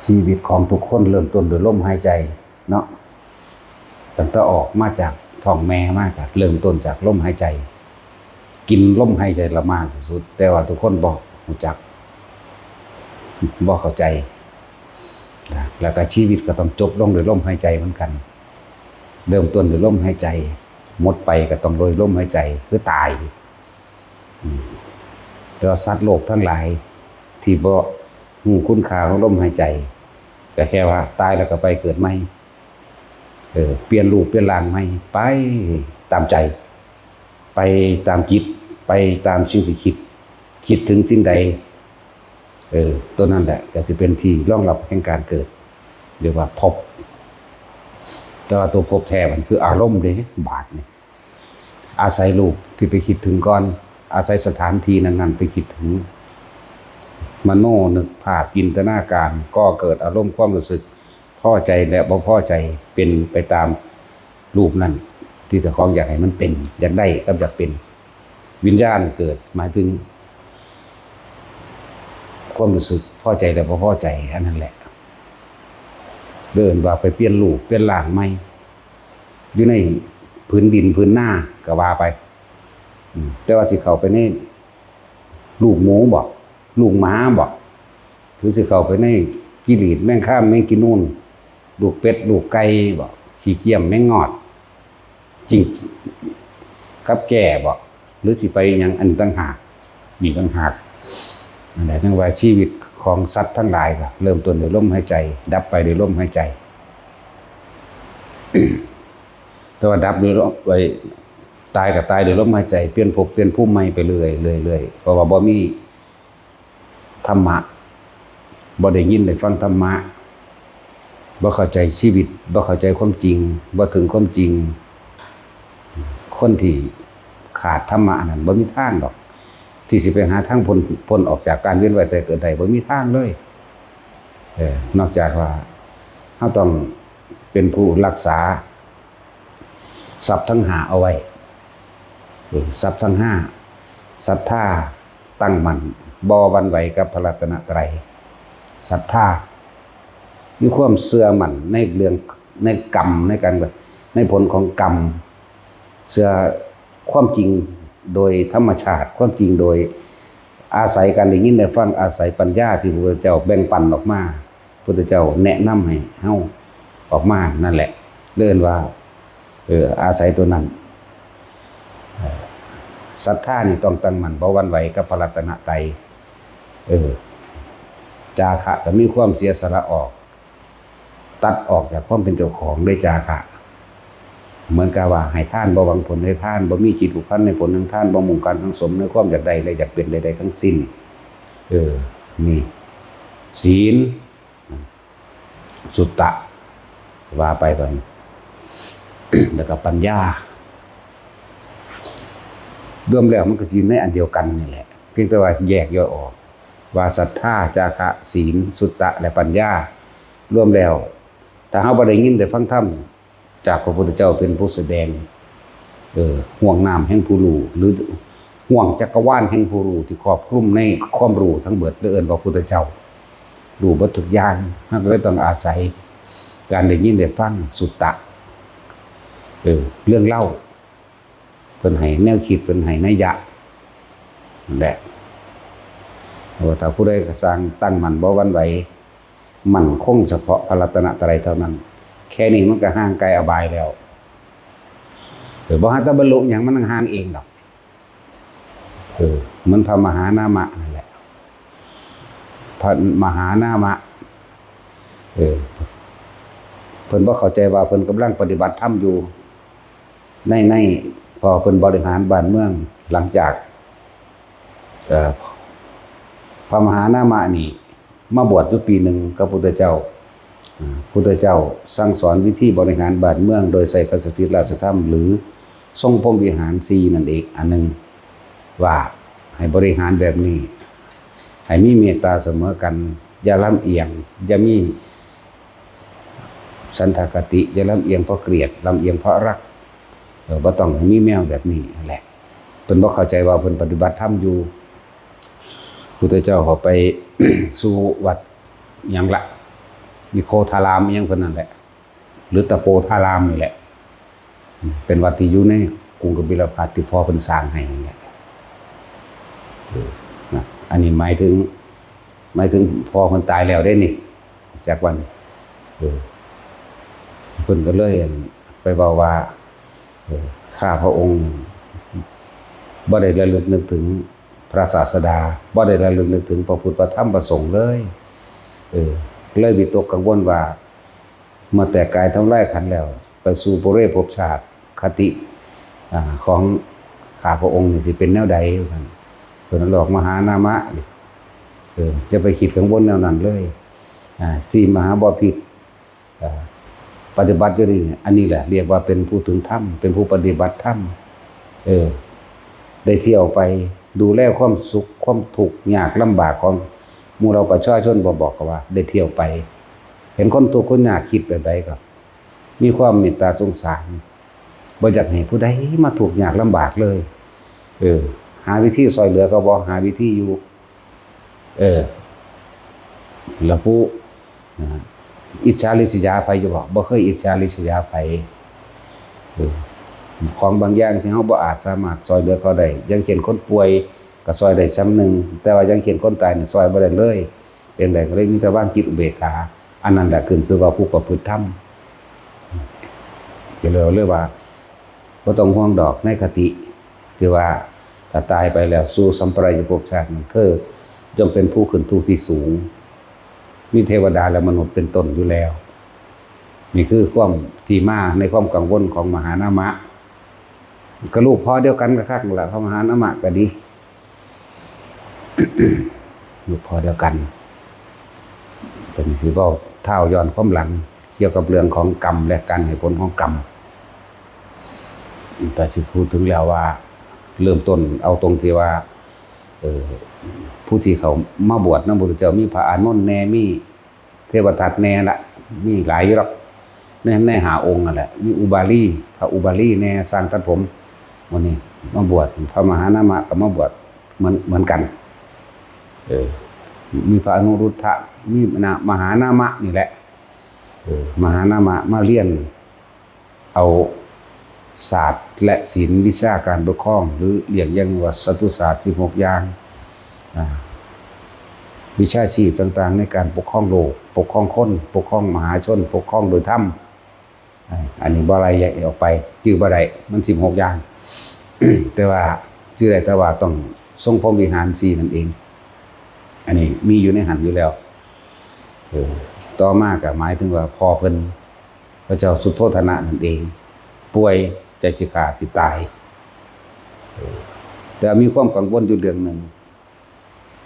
ชีวิตของทุกคนเริ่มต้นด้วยลมหายใจเนาะตั้งแต่ออกมาจากท้องแม่มาจากเริ่มต้นจากลมหายใจกินลมหายใจละมากที่สุดแต่ว่าทุกคนบอกรู้จักบอกเข้าใจแล้วก็ชีวิตก็ต้องจบลงด้วยลมหายใจเหมือนกันเริ่มต้นด้วยลมหายใจหมดไปก็ต้องโดยลมหายใจคือตายแต่สัตว์โลกทั้งหลายที่บ่คุณค่าของลมหายใจก็แค่ว่าตายแล้วก็ไปเกิดใหม่เปลี่ยนรูปเปลี่ยนร่างใหม่ไปตามใจไปตามจิตไปตามสิ่งที่คิดถึงสิ่งใดตัวนั้นแหละก็จะเป็นที่รองรับแห่งการเกิดเรียกว่าภพแต่ว่าตัวภพแท้มันคืออารมณ์เด้บาดนี่อาศัยรูปที่ไปคิดถึงก่อนอาศัยสถานที่นั้นๆไปคิดถึงมโนนึกภาพจินตนาการก็เกิดอารมณ์ความรู้สึกพอใจและบ่พอใจเป็นไปตามรูปนั้นที่เจ้าของอยากให้มันเป็นอยากได้กับอยากเป็นวิญญาณเกิดหมายถึงความรู้สึกพอใจและบ่พอใจอันนั้นแหละเดินว่าไปเปลี่ยนรูปเปลี่ยนร่างใหม่อยู่ในพื้นดินพื้นหน้าก็ว่าไปแต่ว่าสิเข้าไปในลูกหมูบ่ลูกหมาบ่หรือสิเข้าไปในกิเลสแม่งข้ามแม่งกินนู่นลูกเป็ดลูกไก่บ่ขี้เกียจแม่งงอดจริงกับแก่บ่หรือสิไปยังอันต่างหากมีต่างหากนั่นแหละจังว่าชีวิตของสัตว์ทั้งหลายก็เริ่มต้นด้วยลมหายใจดับไปด้วยลมหายใจ แต่ว่าดับด้วยลมไว้ตายก็ตายด้วยลมหายใจเปลี่ยนภพเปลี่ยนภูมิใหม่ไปเรื่อยๆเพราะว่าบ่มีธรรมะบ่ได้ยินได้ฟังธรรมะบ่เข้าใจชีวิตบ่เข้าใจความจริงบ่ถึงความจริงคนที่ขาดธรรมะนั่นบ่มีทางดอกที่สิไปหาทางพ้นออกจากการเวียนว่ายตายเกิดได้บ่มีทางเลยนอกจากว่าเฮาต้องเป็นผู้รักษาทรัพย์ทั้ง5เอาไว้ทรัพย์ทั้ง5ศรัทธาตั้งมั่นบ่หวั่นไหวกับพระรัตนตรัยศรัทธามีความเชื่อมั่นในเรื่องในกรรมในการในผลของกรรมเชื่อความจริงโดยธรรมชาติความจริงโดยอาศัยการได้ยินได้ฟังอาศัยปัญญาที่พระพุทธเจ้าแบ่งปันออกมาพระพุทธเจ้าแนะนำให้เฮาออกมานั่นแหละเรียกว่าอาศัยตัวนั้นศรัทธานี่ต้องตั้งมั่นบ่หวั่นไหวกับพระรัตนตรัยจาคะก็มีความเสียสละออกตัดออกจากความเป็นเจ้าของด้วยจาคะเหมือนกับว่าให้ทานบ่หวังผลให้ทานบ่มีจิตผูกพันในผลของทานบ่มุ่งการทั้งสมในความอยากได้และอยากเป็นใดๆทั้งสิ้นนี่ศีลสุตตะว่าไปก่อน แล้วก็ปัญญารวมแล้วมันก็สิในอันเดียวกันนี่แหละเพียงแต่ว่าแยกย่อยออกว่าศรัทธาจาคะศีลสุตตะและปัญญารวมแล้วถ้าเฮาบ่ได้ยินได้ฟังธรรมจากพระพุทธเจ้าเป็นผู้แสดงห่วงน้ำแห่งผู้รู้หรือห่วงจักรวาลแห่งผู้รู้ที่ครอบคลุมในความรู้ทั้งเบิดเอิ้นว่าพุทธเจ้ารู้บ่ทุกอย่างมันก็เลยต้องอาศัยการได้ยินได้ฟังสุตตะเรื่องเล่าเพิ่นให้แนวคิดเพิ่นให้นัยยะนั่นแหละว่าถ้าผู้ใดก็สร้างตั้งมั่นบ่หวั่นไหวมั่นคงเฉพาะพระรัตนตรัยเท่านั้นแค่นี้มันก็ห่างไกลอบายแล้วบ่หาแต่บรรลุหยังมันห่างเองดอกมันพระมหานามะนั่นแหละพระมหานามะเพิ่นบ่เข้าใจว่าเพิ่นกำลังปฏิบัติธรรมอยู่ในพอเพิ่นบริหารบ้านเมืองหลังจากพระมหานามะนี่มาบวชอยู่ปีหนึ่งกับพุทธเจ้าพุทธเจ้าสั่งสอนวิธีบริหารบ้านเมืองโดยใส่กษัตริย์ราชธรรมหรือทรงพรหมวิหาร4นั่นเองอันนึงว่าให้บริหารแบบนี้ให้มีเมตตาเสมอกันอย่าลำเอียงอย่ามีสันทคติอย่าลำเอียงเพราะเกลียดลำเอียงเพราะรักบ่ต้องให้มีแมวแบบนี้นั่นแหละเพิ่นบ่เข้าใจว่าเพิ่นปฏิบัติธรรมอยู่พุทธเจ้าเขาไป สู่วัดหยังละ นิโคธารามอิหยังเพิ่นนั่นแหละหรือตะโปธารามนี่แหละเป็นวัดที่อยู่ในกรุงกบิลพัสดุที่พ่อเพิ่นสร้างให้นี่แหละอันนี้หมายถึงพ่อเพิ่นตายแล้วได้นี่จากวันเพิ่นก็เลยไปบอกว่าข้าพระองค์บ่ได้ระลึกนึกถึงพระศาสดาบ่ได้ระลึกนึกถึงพระพุทธพระธรรมพระสงฆ์เลยเลยวิตกกังวลว่าเมื่อแต่กายทำลายขันธ์แล้วไปสู่ปุเรภพชาติคติของข้าพระองค์นี่สิเป็นแนวใดซั่นเพิ่นหลอกมหานามะจะไปคิดกังวลแนวนั้นเลยสี่มหาบพิตรปฏิบัติอยู่นี่อันนี้แหละเรียกว่าเป็นผู้ถึงธรรมเป็นผู้ปฏิบัติธรรมได้เที่ยวไปดูแลความสุขความทุกข์ยากลำบากของหมู่เราประชาชนบอกกันว่าได้เที่ยวไปเห็นคนทุกข์คนยากคิดแบบใดก็มีความเมตตาสงสารบ่อยากให้ผู้ใดมาทุกข์ยากลำบากเลยหาวิธีช่วยเหลือก็บ่หาวิธีอยู่แล้วผู้อิจฉาริษยาไผอยู่บ่เคยอิจฉาริษยาไผของบางอย่างที่เฮาบ่อาจสามารถช่วยเหลือเขาได้อย่างเช่นคนป่วยก็ช่วยได้ซ้ำนึงแต่ว่าอย่างเช่นคนตายนี่ช่วยบ่ได้เลยเป็นไดก็เลยมีแต่วางจิตอุเบกขาอันนั้นแหละขึ้นชื่อว่าผู้ประพฤติธรรมก็เลยว่าบ่ต้องห่วงดอกในคติที่ว่าถ้าตายไปแล้วสู่สัมปรายภพชาตินั้นเธอย่อมเป็นผู้ขึ้นทุกข์ที่สูงมีเทวดาและมนุษย์เป็นต้นอยู่แล้วนี่คือความที่มาในความกังวลของมหานามะก็ลูกพ่อเดียวกันกับคักนั่นแหละพระมหานามะก็ดี ลูกพ่อเดียวกันแต่มีสิเว้าเท้าย้อนความหลังเกี่ยวกับเรื่องของกรรมและการให้ผลของกรรมแต่สิพูดถึงแล้วว่าเริ่มต้นเอาตรงที่ว่าผู้ที่เขามาบวชนำพระพุทธเจ้ามีพระอานนท์แน่มีเทวทัตแน่ละมีหลายอยู่หรอกในหาองค์นั่นแหละมีอุบาลีพระอุบาลีแน่สร้างตัดผมวันนี้มาบวชพระมหานามะก็มาบวชเหมือนกันมีพระอนุรุทธะมีมหานามะนี่แหละมหานามะมาเรียนเอาศาสตร์และศิลป์วิชาการปกครองหรือเรียกอย่างว่าสัตตุศาสตร์16อย่างวิชาชีพต่างๆในการปกครองโลกปกครองคนปกครองมหาชนปกครองโดยธรรมอันนี้บ่อะไรแยกออกไปชื่อบ่ได้มัน16อย่าง แต่ว่าชื่อได้แต่ว่าต้องทรงพรหมวิหาร4นั่นเองอันนี้มีอยู่ในหันอยู่แล้วต่อมาก็หมายถึงว่าพ่อเพิ่นพระเจ้าสุโธทนะนั่นเองป่วยใจสิขาดสิตายแต่มีความกังวลอยู่เรื่องนึง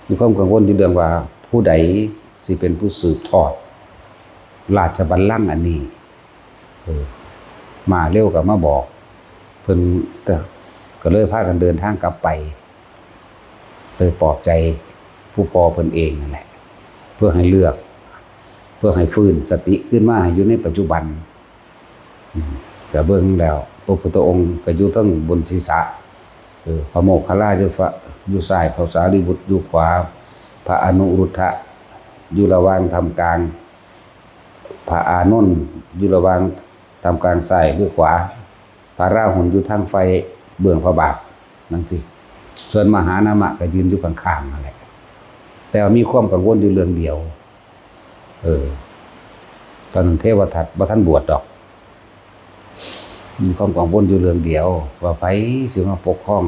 มีความกังวลอยู่เรื่องว่าผู้ใดสิเป็นผู้สืบทอดราชบัลลังก์อันนี้มาเร็วก็มาบอกเพิ่นก็เลยพากันเดินทางกลับไปเลยปลอบใจผู้ปอเพิ่นเองนั่นแหละเพื่อให้เลือกเพื่อให้ฟื้นสติขึ้นมาอยู่ในปัจจุบันก็เบิ่งแล้วพระพุทธองค์ก็อยู่ทั้งบนศีรษะพระโมคคัลลาอยู่ซ้ายพระสารีบุตรอยู่ขวาพระอนุรุทธะอยู่ระหว่างทำกลางพระอานนท์อยู่ระหว่างทำกลางซ้ายหรือขวาพระราหุลอยู่ทางไฟเบื้องพระบาทนั่นสิส่วนมหานามะก็ยืนอยู่ข้างๆนั่นแหละแต่มีความกังวลอยู่เรื่องเดียวตอนนั้นเทวทัตบ่ทันบวชดอกมีความกังวลอยู่เรื่องเดียวว่าไผสิมาปกครอง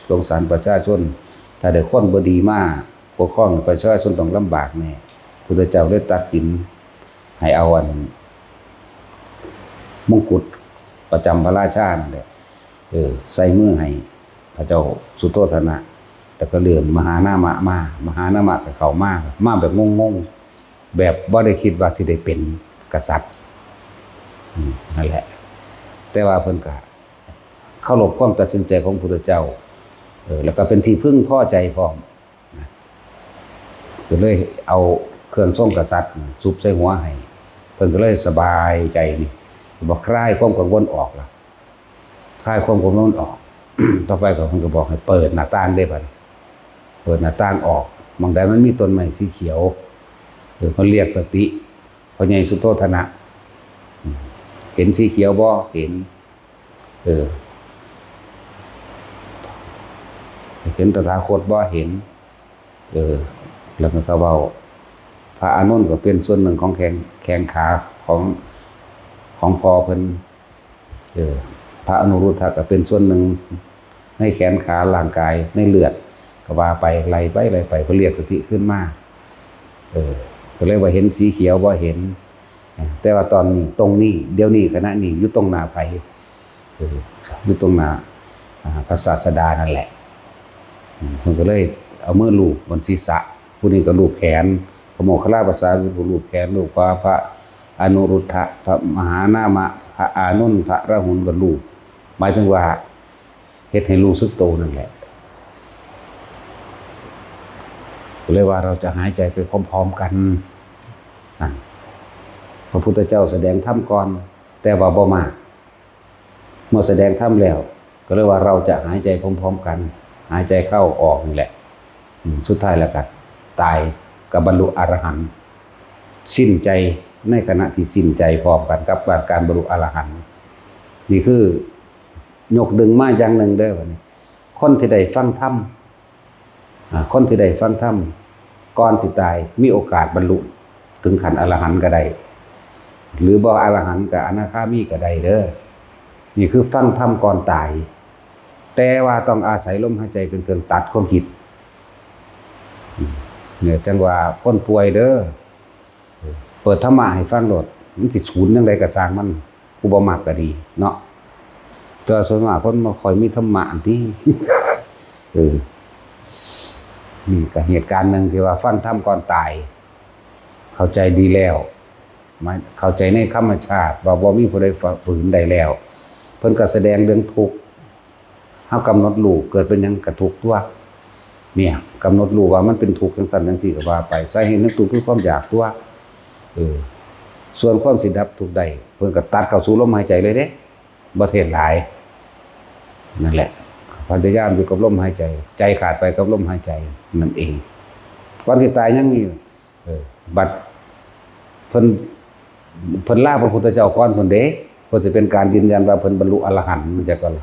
สงสารประชาชนถ้าได้คนบ่ดีมาปกครองประชาชนต้องลำบากแน่พุทธเจ้าได้ตัดสินให้เอาอันมงกุฎประจำพระราชานั่นแหละใส่มือให้พระเจ้าสุโธทนะแต่ก็เลื่อนมหานามะมามหานามะก็เข้ามาแบบงงๆแบบบ่ได้คิดว่าสิได้เป็นกษัตริย์นั่นแหละแต่ว่าเพิ่นก็เคารพความตัดสินใจของพุทธเจ้าแล้วก็เป็นที่พึ่งพอใจพร้อมก็เลยเอาเครื่องทรงกษัตริย์ซุบใส่หัวให้เพิ่นก็เลยสบายใจนี่บอกคลายความกังวลออกล่ะคลายความกังวลออก ต่อไปก็เพิ่นก็บอกให้เปิดหน้าต่างได้บัดเปิดหน้าต่างออกมองใดมันมีต้นไม้สีเขียวเพิ่นเรียกสติ พ่อใหญ่สุโธทนะเห็นสีเขียวบ่เห็นเห็นตถาคตบ่เห็นแล้วก็เว้าพระอานนท์ก็เป็นส่วนหนึ่งของแขนขาของพ่อเพิ่นพระอนุรุทธะก็เป็นส่วนหนึ่งในแขนขาร่างกายในเลือดก็ว่าไปไล่ไปเพื่อเรียกสติขึ้นมาก็เลยว่าเห็นสีเขียวบ่เห็นแต่ว่าตอนนี้ตรงนี้เดี๋ยวนี้ขณะนี้อยู่ตรงหน้าไผอยู่ตรงหน้าพระศาสดานั่นแหละมันก็เลยเอามือลูบบนศีรษะผู้นี้ก็ลูบแขนพระโมคคัลลาภาษาคือผู้ลูบแขนลูบขวาพระอนุรุทธะพระมหานามะพระอานนท์พระราหุลก็ลูบหมายถึงว่าเฮ็ดให้รู้สึกโตนั่นแหละก็เลยว่าเราจะหายใจไปพร้อมๆกันพระพุทธเจ้าแสดงธรรมก่อนแต่ว่าบ่มากเมื่อแสดงธรรมแล้วก็เลยว่าเราจะหายใจพร้อมๆกันหายใจเข้าออกนี่แหละสุดท้ายแล้วก็ตายกับบรรลุอรหันต์สิ้นใจในขณะที่สิ้นใจพร้อมกันกับการบรรลุอรหันต์นี่คือยกดึงมาอย่างหนึ่งเด้อวันนี้คนที่ได้ฟังธรรมคนที่ได้ฟังธรรมก่อนสิตายมีโอกาสบรรลุถึงขั้นอรหันต์ก็ได้หรือบ่อรหันต์กับอนาคามีก็ได้เด้อนี่คือฟังธรรมก่อนตายแต่ว่าต้องอาศัยลมหายใจเป็นเครื่องตัดความคิดเนี่ยจังว่าคนป่วยเด้อเปิดธรรมะให้ฟังโลดมันสิศูนย์จังไดก็สร้างมันผู้บ่มักก็ดีเนาะแต่ส่วนมากคนบ่ค่อยมีธรรมะอันที่นี่ก็เหตุการณ์นึงที่ว่าฟังธรรมก่อนตายเข้าใจดีแล้วเข้าใจในธรรมชาติว่าบ่มีผู้ใดฝืนได้แล้วเพิ่นก็แสดงเรื่องทุกข์เฮากำหนดรู้เกิดเป็นหยังก็ทุกข์ตัวเนี่ยกำหนดรู้ว่ามันเป็นทุกข์จังซั่นจังซี่ก็ว่าไปสาเหตุนั้นทุกข์คือความอยากตัวส่วนความสิดับทุกข์ใดเพิ่นก็ตัดเข้าสู่ลมหายใจเลยเด้บ่เทศหลายนั่นแหละพยายามอยู่กับลมหายใจใจขาดไปกับลมหายใจนั่นเองก่อนที่ตายยังมีบัดเพิ่นลาพระพุทธเจ้าก่อนเพิ่นเด้เพิ่นสิเป็นการยืนยันว่าเพิ่นบรรลุอรหันต์มันจะก่อน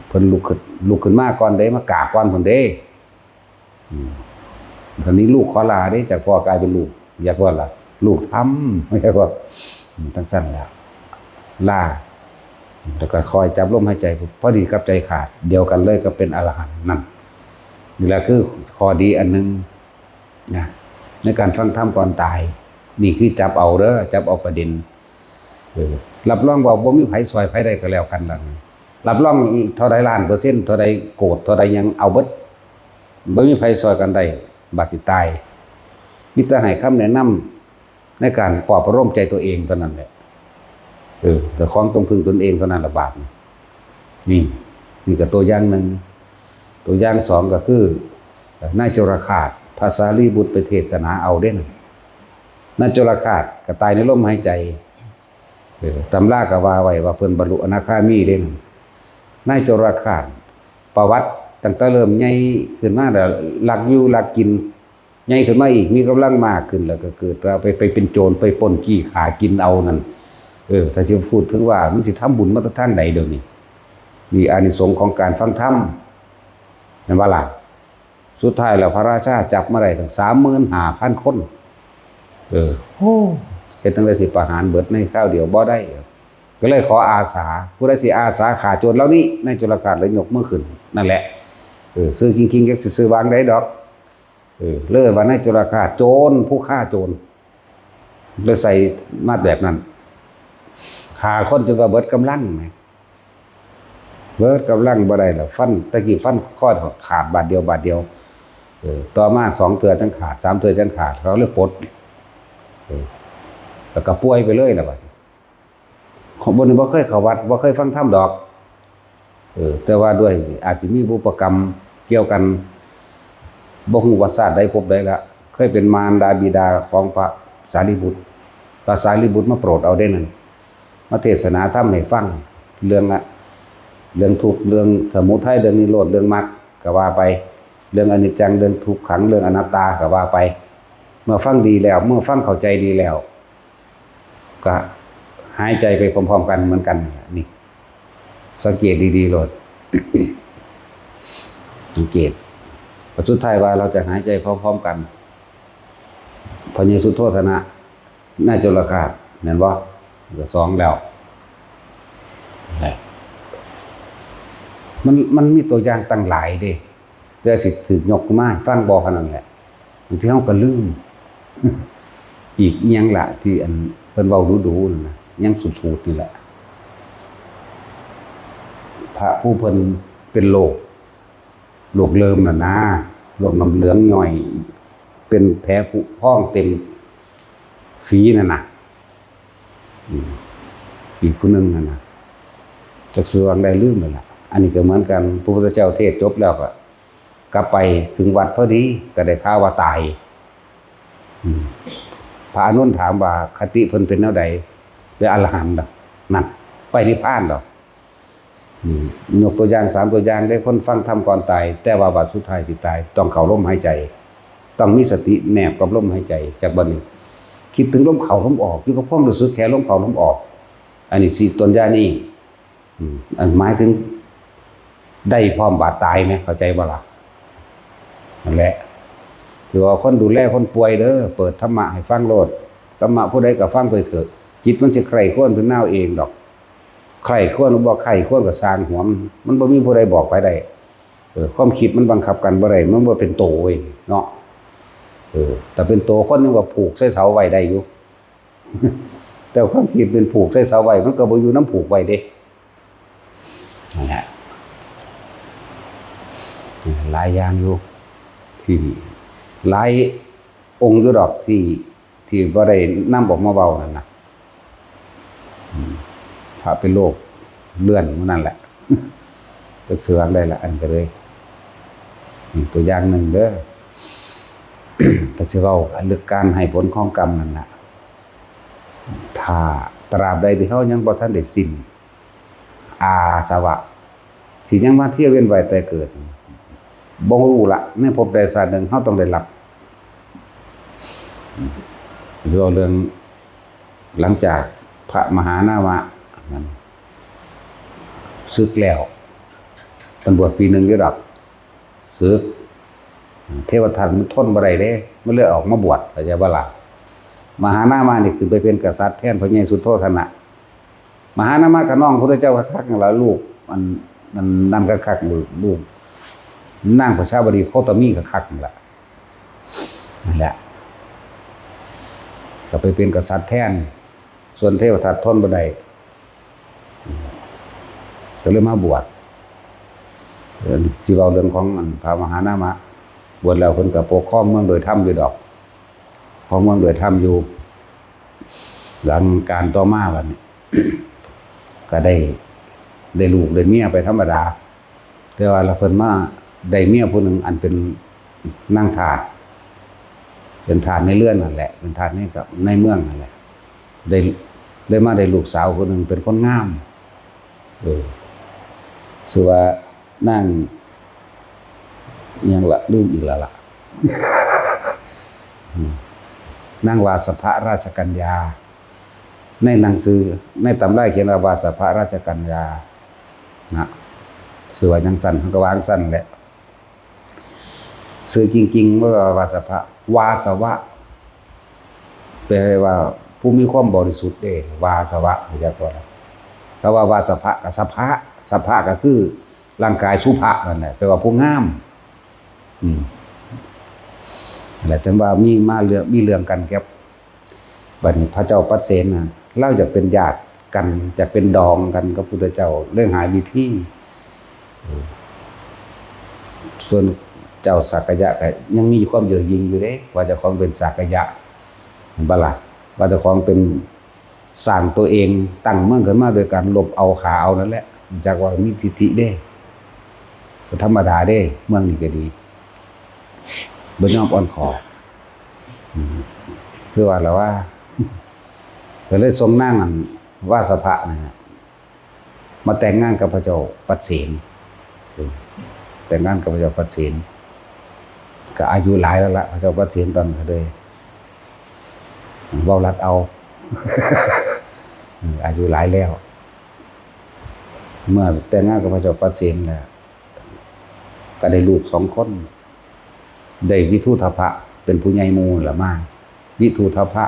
เพิ่นลุกขึ้นมาก่อนเด้มากราบก่อนเพิ่นเด้ตอนนี้ลูกขอลาเด้จากพ่อกลายเป็นลูกอยากว่าล่ะลูกทำไม่ใช่ว่าทั้งสั้นแล้วลาแล้วก็คอยจับลมหายใจพอดีกับใจขาดเดียวกันเลยก็เป็นอรหันต์นั่นนี่แหละคือข้อดีอันนึงนะในการฟังธรรมก่อนตายนี่คือจับเอาเด้อจับเอาประเด็นรับรองว่าบ่มีไผซอยไผได้ก็แล้วกันล่ะรับรองเท่าใดล้านเปอร์เซ็นต์เท่าใดโกรธเท่าใดยังเอาเบิดบ่มีไผซอยกันได้บัดสิตายมีแต่ให้คำแนะนำในการปลอบประโลมใจตัวเองเท่านั้นแหละแต่ของต้องพึ่งตนเองเท่านั้นละบาดนี่ก็ตัวอย่างหนึ่งตัวอย่างสองก็คือนายโจรคาตภาษาลีบุตรไปเทศนาเอาเด่นนายโจรคาตก็ตายในลมหายใจตำราก็ว่าไว้ว่าเพิ่นบรรลุอนาคามีเด่นนายโจรคาตประวัติตั้งแต่เริ่มใหญ่ขึ้นมาแล้วลักอยู่ลักกินใหญ่ขึ้นมาอีกมีกำลังมากขึ้นแล้วก็เกิดว่าไปเป็นโจรไปปล้นจี้ขากินเอานั่นถ้าจะพูดถึงว่ามันสิทำบุญมาทางใดเดี๋ยวนี้มีอานิสงส์ของการฟังธรรมนั่นว่าล่ะสุดท้ายแล้วพระราชาจับมาได้ถึง 35,000 คนเฮ็ดตั้งแต่สิประหารเบิดในคราวเดียวบ่ได้ก็เลยขออาสาผู้ใดสิอาสาฆ่าโจรเหล่านี้ในโจรคาตเลยยกมือขึ้นนั่นแหละซื้อคิงๆจักสิซื้อวางได้ดอกเลยว่าในโจรคาตโจรผู้ฆ่าโจรเลยใส่มาดแบบนั้นฆ่าคนจนว่าเบิดกำลังเบิดกำลังบ่ได้แล้วฟันตะกี้ฟันข้อขาดบาดเดียวต่อมา2เทื่อจังขาด3เทื่อจังขาดเขาเลยปลดแล้วก็ป่วยไปเลยล่ะบัดของบ่นี่บ่เคยเข้าวัดบ่เคยฟังธรรมดอกแต่ว่าด้วยอาจสิมีบุพกรรมเกี่ยวกันบ่ฮู้ว่าชาติใดภพใดละเคยเป็นมารดาบิดาของพระสารีบุตรพระสารีบุตรมาโปรดเอาได้นั่นมาเทศนาธรรมให้ฟังเรื่องทุกข์เรื่องสมุทัยเรื่องนิโรธเรื่องมรรคก็ว่าไปเรื่องอนิจจังเรื่องทุกขังเรื่องอนัตตาก็ว่าไปม มื่อฟังดีแล้วเมื่อฟังเข้าใจดีแล้วก็หายใจไปพร้อมๆกันเหมือนกันนี่สังเกตดีๆโลด สังเกตสุดท้ายว่าเราจะหายใจพร้อมๆกันพระเยซูโทษนะน่าจุลกาศเห็นบ่จะสองแล้วมันมีตัวอย่างตั้งหลายเด้แต่สิถือยกมาฟังบ่ขนาดนั้นแหละบางทีเฮาก็ลืม อีกยังละที่อันเพิ่นเว้าดูๆนั่นน่ะยังสูดๆนี่แหละพระผู้เพิ่นเป็นโรคเริมน่ะนะโรคน้ำเหลืองย่อย เป็นแผลผุพองเต็มฝีนั่นน่ะอีกผู้นึงนั่นน่ะจักสิวางได้ลืมนั่นล่ะอันนี้ก็เหมือนกันพระพุทธเจ้าเทศจบแล้วก็กลับไปถึงวัดพอดีก็ได้ข่าวว่าตายพระอานนท์ถามว่าคติเพิ่นเป็นแนวใดเป็นอรหันต์ดอกนั่นไปนิพพานดอกยกตัวอย่าง3ตัวอย่างได้คนฟังธรรมก่อนตายแต่ว่าบัดสุดท้ายสิตายต้องเข้าลมหายใจต้องมีสติแนบกับลมหายใจจากบัดนี้คิดถึงลมเข้าลมออกอยู่กับความรู้สึกแค่ลมเข้าลมออกอันนี้สิต้นยานี่อันหมายถึงได้พร้อมบาดตายไหมเข้าใจบ่ล่ะนั่นแหละหรือว่าคนดูแลคนป่วยเด้อเปิดธรรมะให้ฟังโลดธรรมะผู้ใดก็ฟังไปเถิดจิตมันสิใคร่ครวญเป็นแนวเองดอกใคร่ครวญบ่ใคร่ครวญก็สร้างหัวมันบ่มีผู้ใดบอกไปได้ความคิดมันบังคับกันบ่ได้มันบ่เป็นโตเว้ยเนาะแต่เป็นโตคนนึงว่าผูกใส่เสาไว้ได้อยู่ แต่ความคิดเป็นผูกใส่เสาไว้มันก็บ่อยู่น้ำผูกไว้เด้นั่นแหละหลายอย่างอยู่ที่หลายองค์อยู่ดอกที่บ่ได้นำออกมาเว้านั่นน่ะถ้าเป็นโรคเลื่อนมันนั่นแหละจะเสือได้ละอันก็เลยตัวอย่างหนึ่งเด้อ แต่จะเว้าอันเรื่องการให้ผลของกรรมนั่นน่ะถ้าตราบใดที่เฮายังบ่ทันได้สิ้นอาสวะสิยังมาเที่ยวเวียนว่ายแต่เกิดบ่รู้ละในภพใดชาติหนึ่งเฮาต้องได้รับเรื่องหลังจากพระมหานามะนั้นสึกแล้วตำรวจปีหนึ่งอยู่ดอกสึกเทวทัตมันทนบ่ได้เด้มันเลยออกมาบวชเข้าใจบ่ล่ะมหานามะนี่คือไปเป็นกษัตริย์แทนพระเยซูโธทนะมหานามะกับน้องพุทธเจ้าคักๆนั่นล่ะลูกมันนั่นคักๆลูกนางประชาบดีโคตมีคักๆนั่นแหละก็ไปเป็นกษัตริย์แทนส่วนเทวทัตทนบ่ได้ก็เลยมาบวชสิเว้าเรื่องของพระมหานามะบวชแล้วเพิ่นก็ปกครองเมืองโดยธรรมอยู่ดอกปกครองเมืองโดยธรรมอยู่หลังการต่อมาบัดนี้ ก็ได้ลูกได้เมียไปธรรมดาแต่ว่าละเพิ่นมาได้เมียผู้หนึงอันเป็นนางทาสเป็นทาสในเรือนนั่นแหละเป็นทาสในเมืองนั่นแหละได้มาได้ลูกสาวคนหนึ่งเป็นคนงามชื่อว่านั่งยังละลืมอีกแล้วล่ะ นั่งวาสภราชกัญญาในหนังสือในตำราเขียนว่าวาสภราชกัญญานะชื่อว่าจังซั่นมันก็วางซั่นแหละชื่อจริงๆว่าวาสภวาสวะแปลว่าผู้มีความบริสุทธิ์เด้วาสวะเข้าใจบ่ล่ะเพราะว่าวาสภะกับสภะก็คือร่างกายสุภะนั่นแหละแปลว่าผู้งามนั่นแหละจังว่ามีเรื่องกันครับบัดนี้พระเจ้าปัสเสนน่ะเล่าจะเป็นญาติกันจะเป็นดองกันกับพุทธเจ้าเรื่องหาวิธีส่วนเจ้าสักยะก็ยังมีความเย่อหยิ่งอยู่เด้ว่าเจ้าของเป็นสักยะบ่ล่ะว่าเจ้าของเป็นสร้างตัวเองตั้งเมืองขึ้นมาโดยการลบเอาขาเอานั่นแหละจากว่ามีทิฏฐิเด้ธรรมดาเด้เมืองนี้ก็ดีบ่ยอมอ่อนขอคือว่าแล้วว่าก็เลยทรงนั่งวาสภะนะมาแต่งงานกับพระเจ้าปัสเสนแต่งงานกับพระเจ้าปัสเสนก็อายุหลายแล้วล่ะพระเจ้าปัสเสนตอนก็เลย เว้ารัดเอา อายุหลายแล้วเมื่อแต่งงานกับพระเจ้าปเสนแล้วก็ได้ลูก2 คนได้วิทูธพะเป็นผู้ใหญ่หมู่ละมาวิทูธพะ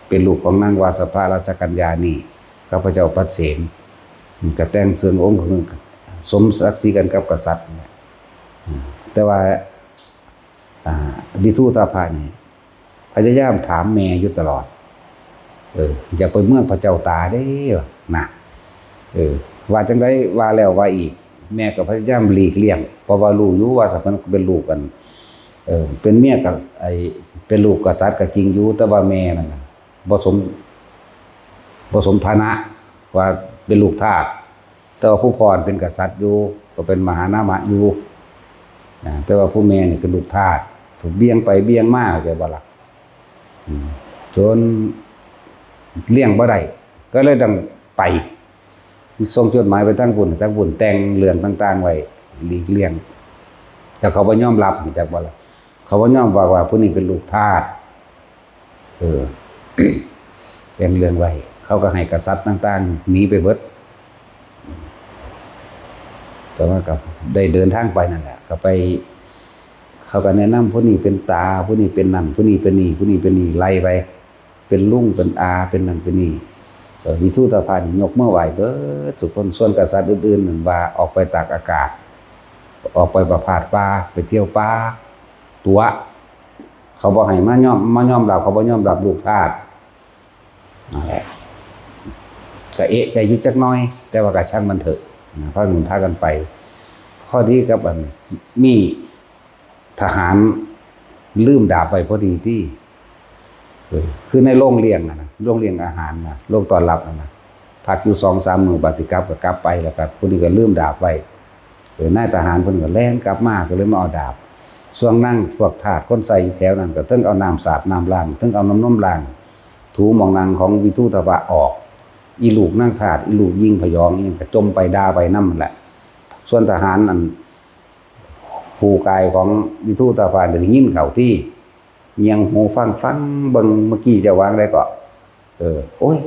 เป็นลูกของนางวาสภาราชกัญญาณีกับพระเจ้าปเสนก็แต่งเสริงองค์สมศักดิ์ศรีกันกับกษัตริย์แต่ว่าวิทูธพะนี่พยายามถามแม่อยู่ตลอดอย่าไปเมืองพระเจ้าตาได้นะว่าจังได๋ว่าแล้วว่าอีกแม่ก็พยายามหลีกเลี่ยงเพราะว่ารู้อยู่ว่าถ้ามันเป็นลูกกันเป็นเมียกับเป็นลูกกษัตริย์ก็จริงอยู่แต่ว่าแม่นั่นน่ะบ่สมฐานะว่าเป็นลูกทาสแต่ว่าผู้พ่อเป็นกษัตริย์อยู่ก็เป็นมหานามะอยู่แต่ว่าผู้แม่นี่เป็นลูกทาสถูกเบี้ยงไปเบี้ยงมาเข้าใจบ่ล่ะจนเลี้ยงบ่ได้ก็เลยต้องไปส่งจดหมายไปทั้งบุญแต่งเรื่องต่างๆไว้หลีกเลี่ยงแต่เขาบ่ยอมรับจักบ่ล่ะเขาบ่ยอมว่าผู้นี้เป็นลูกทาสแต่งเรื่องไว้เขาก็ให้กษัตริย์ต่างๆหนีไปเบิดแต่ว่าก็ได้เดินทางไปนั่นแหละก็ไปเขาก็แนะนำผู้นี้เป็นตาผู้นี้เป็นนั่นผู้นี้เป็นนี่ผู้นี้เป็นนี่ไล่ไปเป็นลุงเป็นอาเป็นนั่นเป็นนี่วิทูธพะยกมือไหว้เบิดทุกคนส่วนกษัตริย์อื่นๆนั่นว่าออกไปตากอากาศออกไปประพาสป่าไปเที่ยวป่าตัวเขาบ่ให้มายอมรับเขาบ่ยอมรับลูกทาสนั่นแหละก็เอะใจอยู่จักหน่อยแต่ว่าก็ช่างมันเถอะพากันไปข้อดีกับอันมีทหารลืมดาบไปพอดีที่คือในโรงเลี้ยงนะโรงเลี้ยงอาหารนะโรงต้อนรับนะพักอยู่ 2-3 มื้อบาดสิกลับก็กลับไปแล้วก็ผู้นี้ก็ลืมดาบไว้นายทหารเพิ่นก็แล่นกลับมาก็เลยมาเอาดาบส่วงนั่งพวกทาสคนใส่แถวนั้นก็เทิงเอาน้ำสาดน้ำล้างเทิงเอาน้ำนมล้างถูหม่องนั่งของวิทูธพะออกอีลูกนั่งทาสอีลูกยิงพยองนี่ก็จมไปด่าไปนำแหละส่วนทหารนั่นผู้กายของวิทูธพะได้ยินเข้าที่เงียงหูฟังเบิ่งเมื่อกี้จะวางได้ก็โอ้ย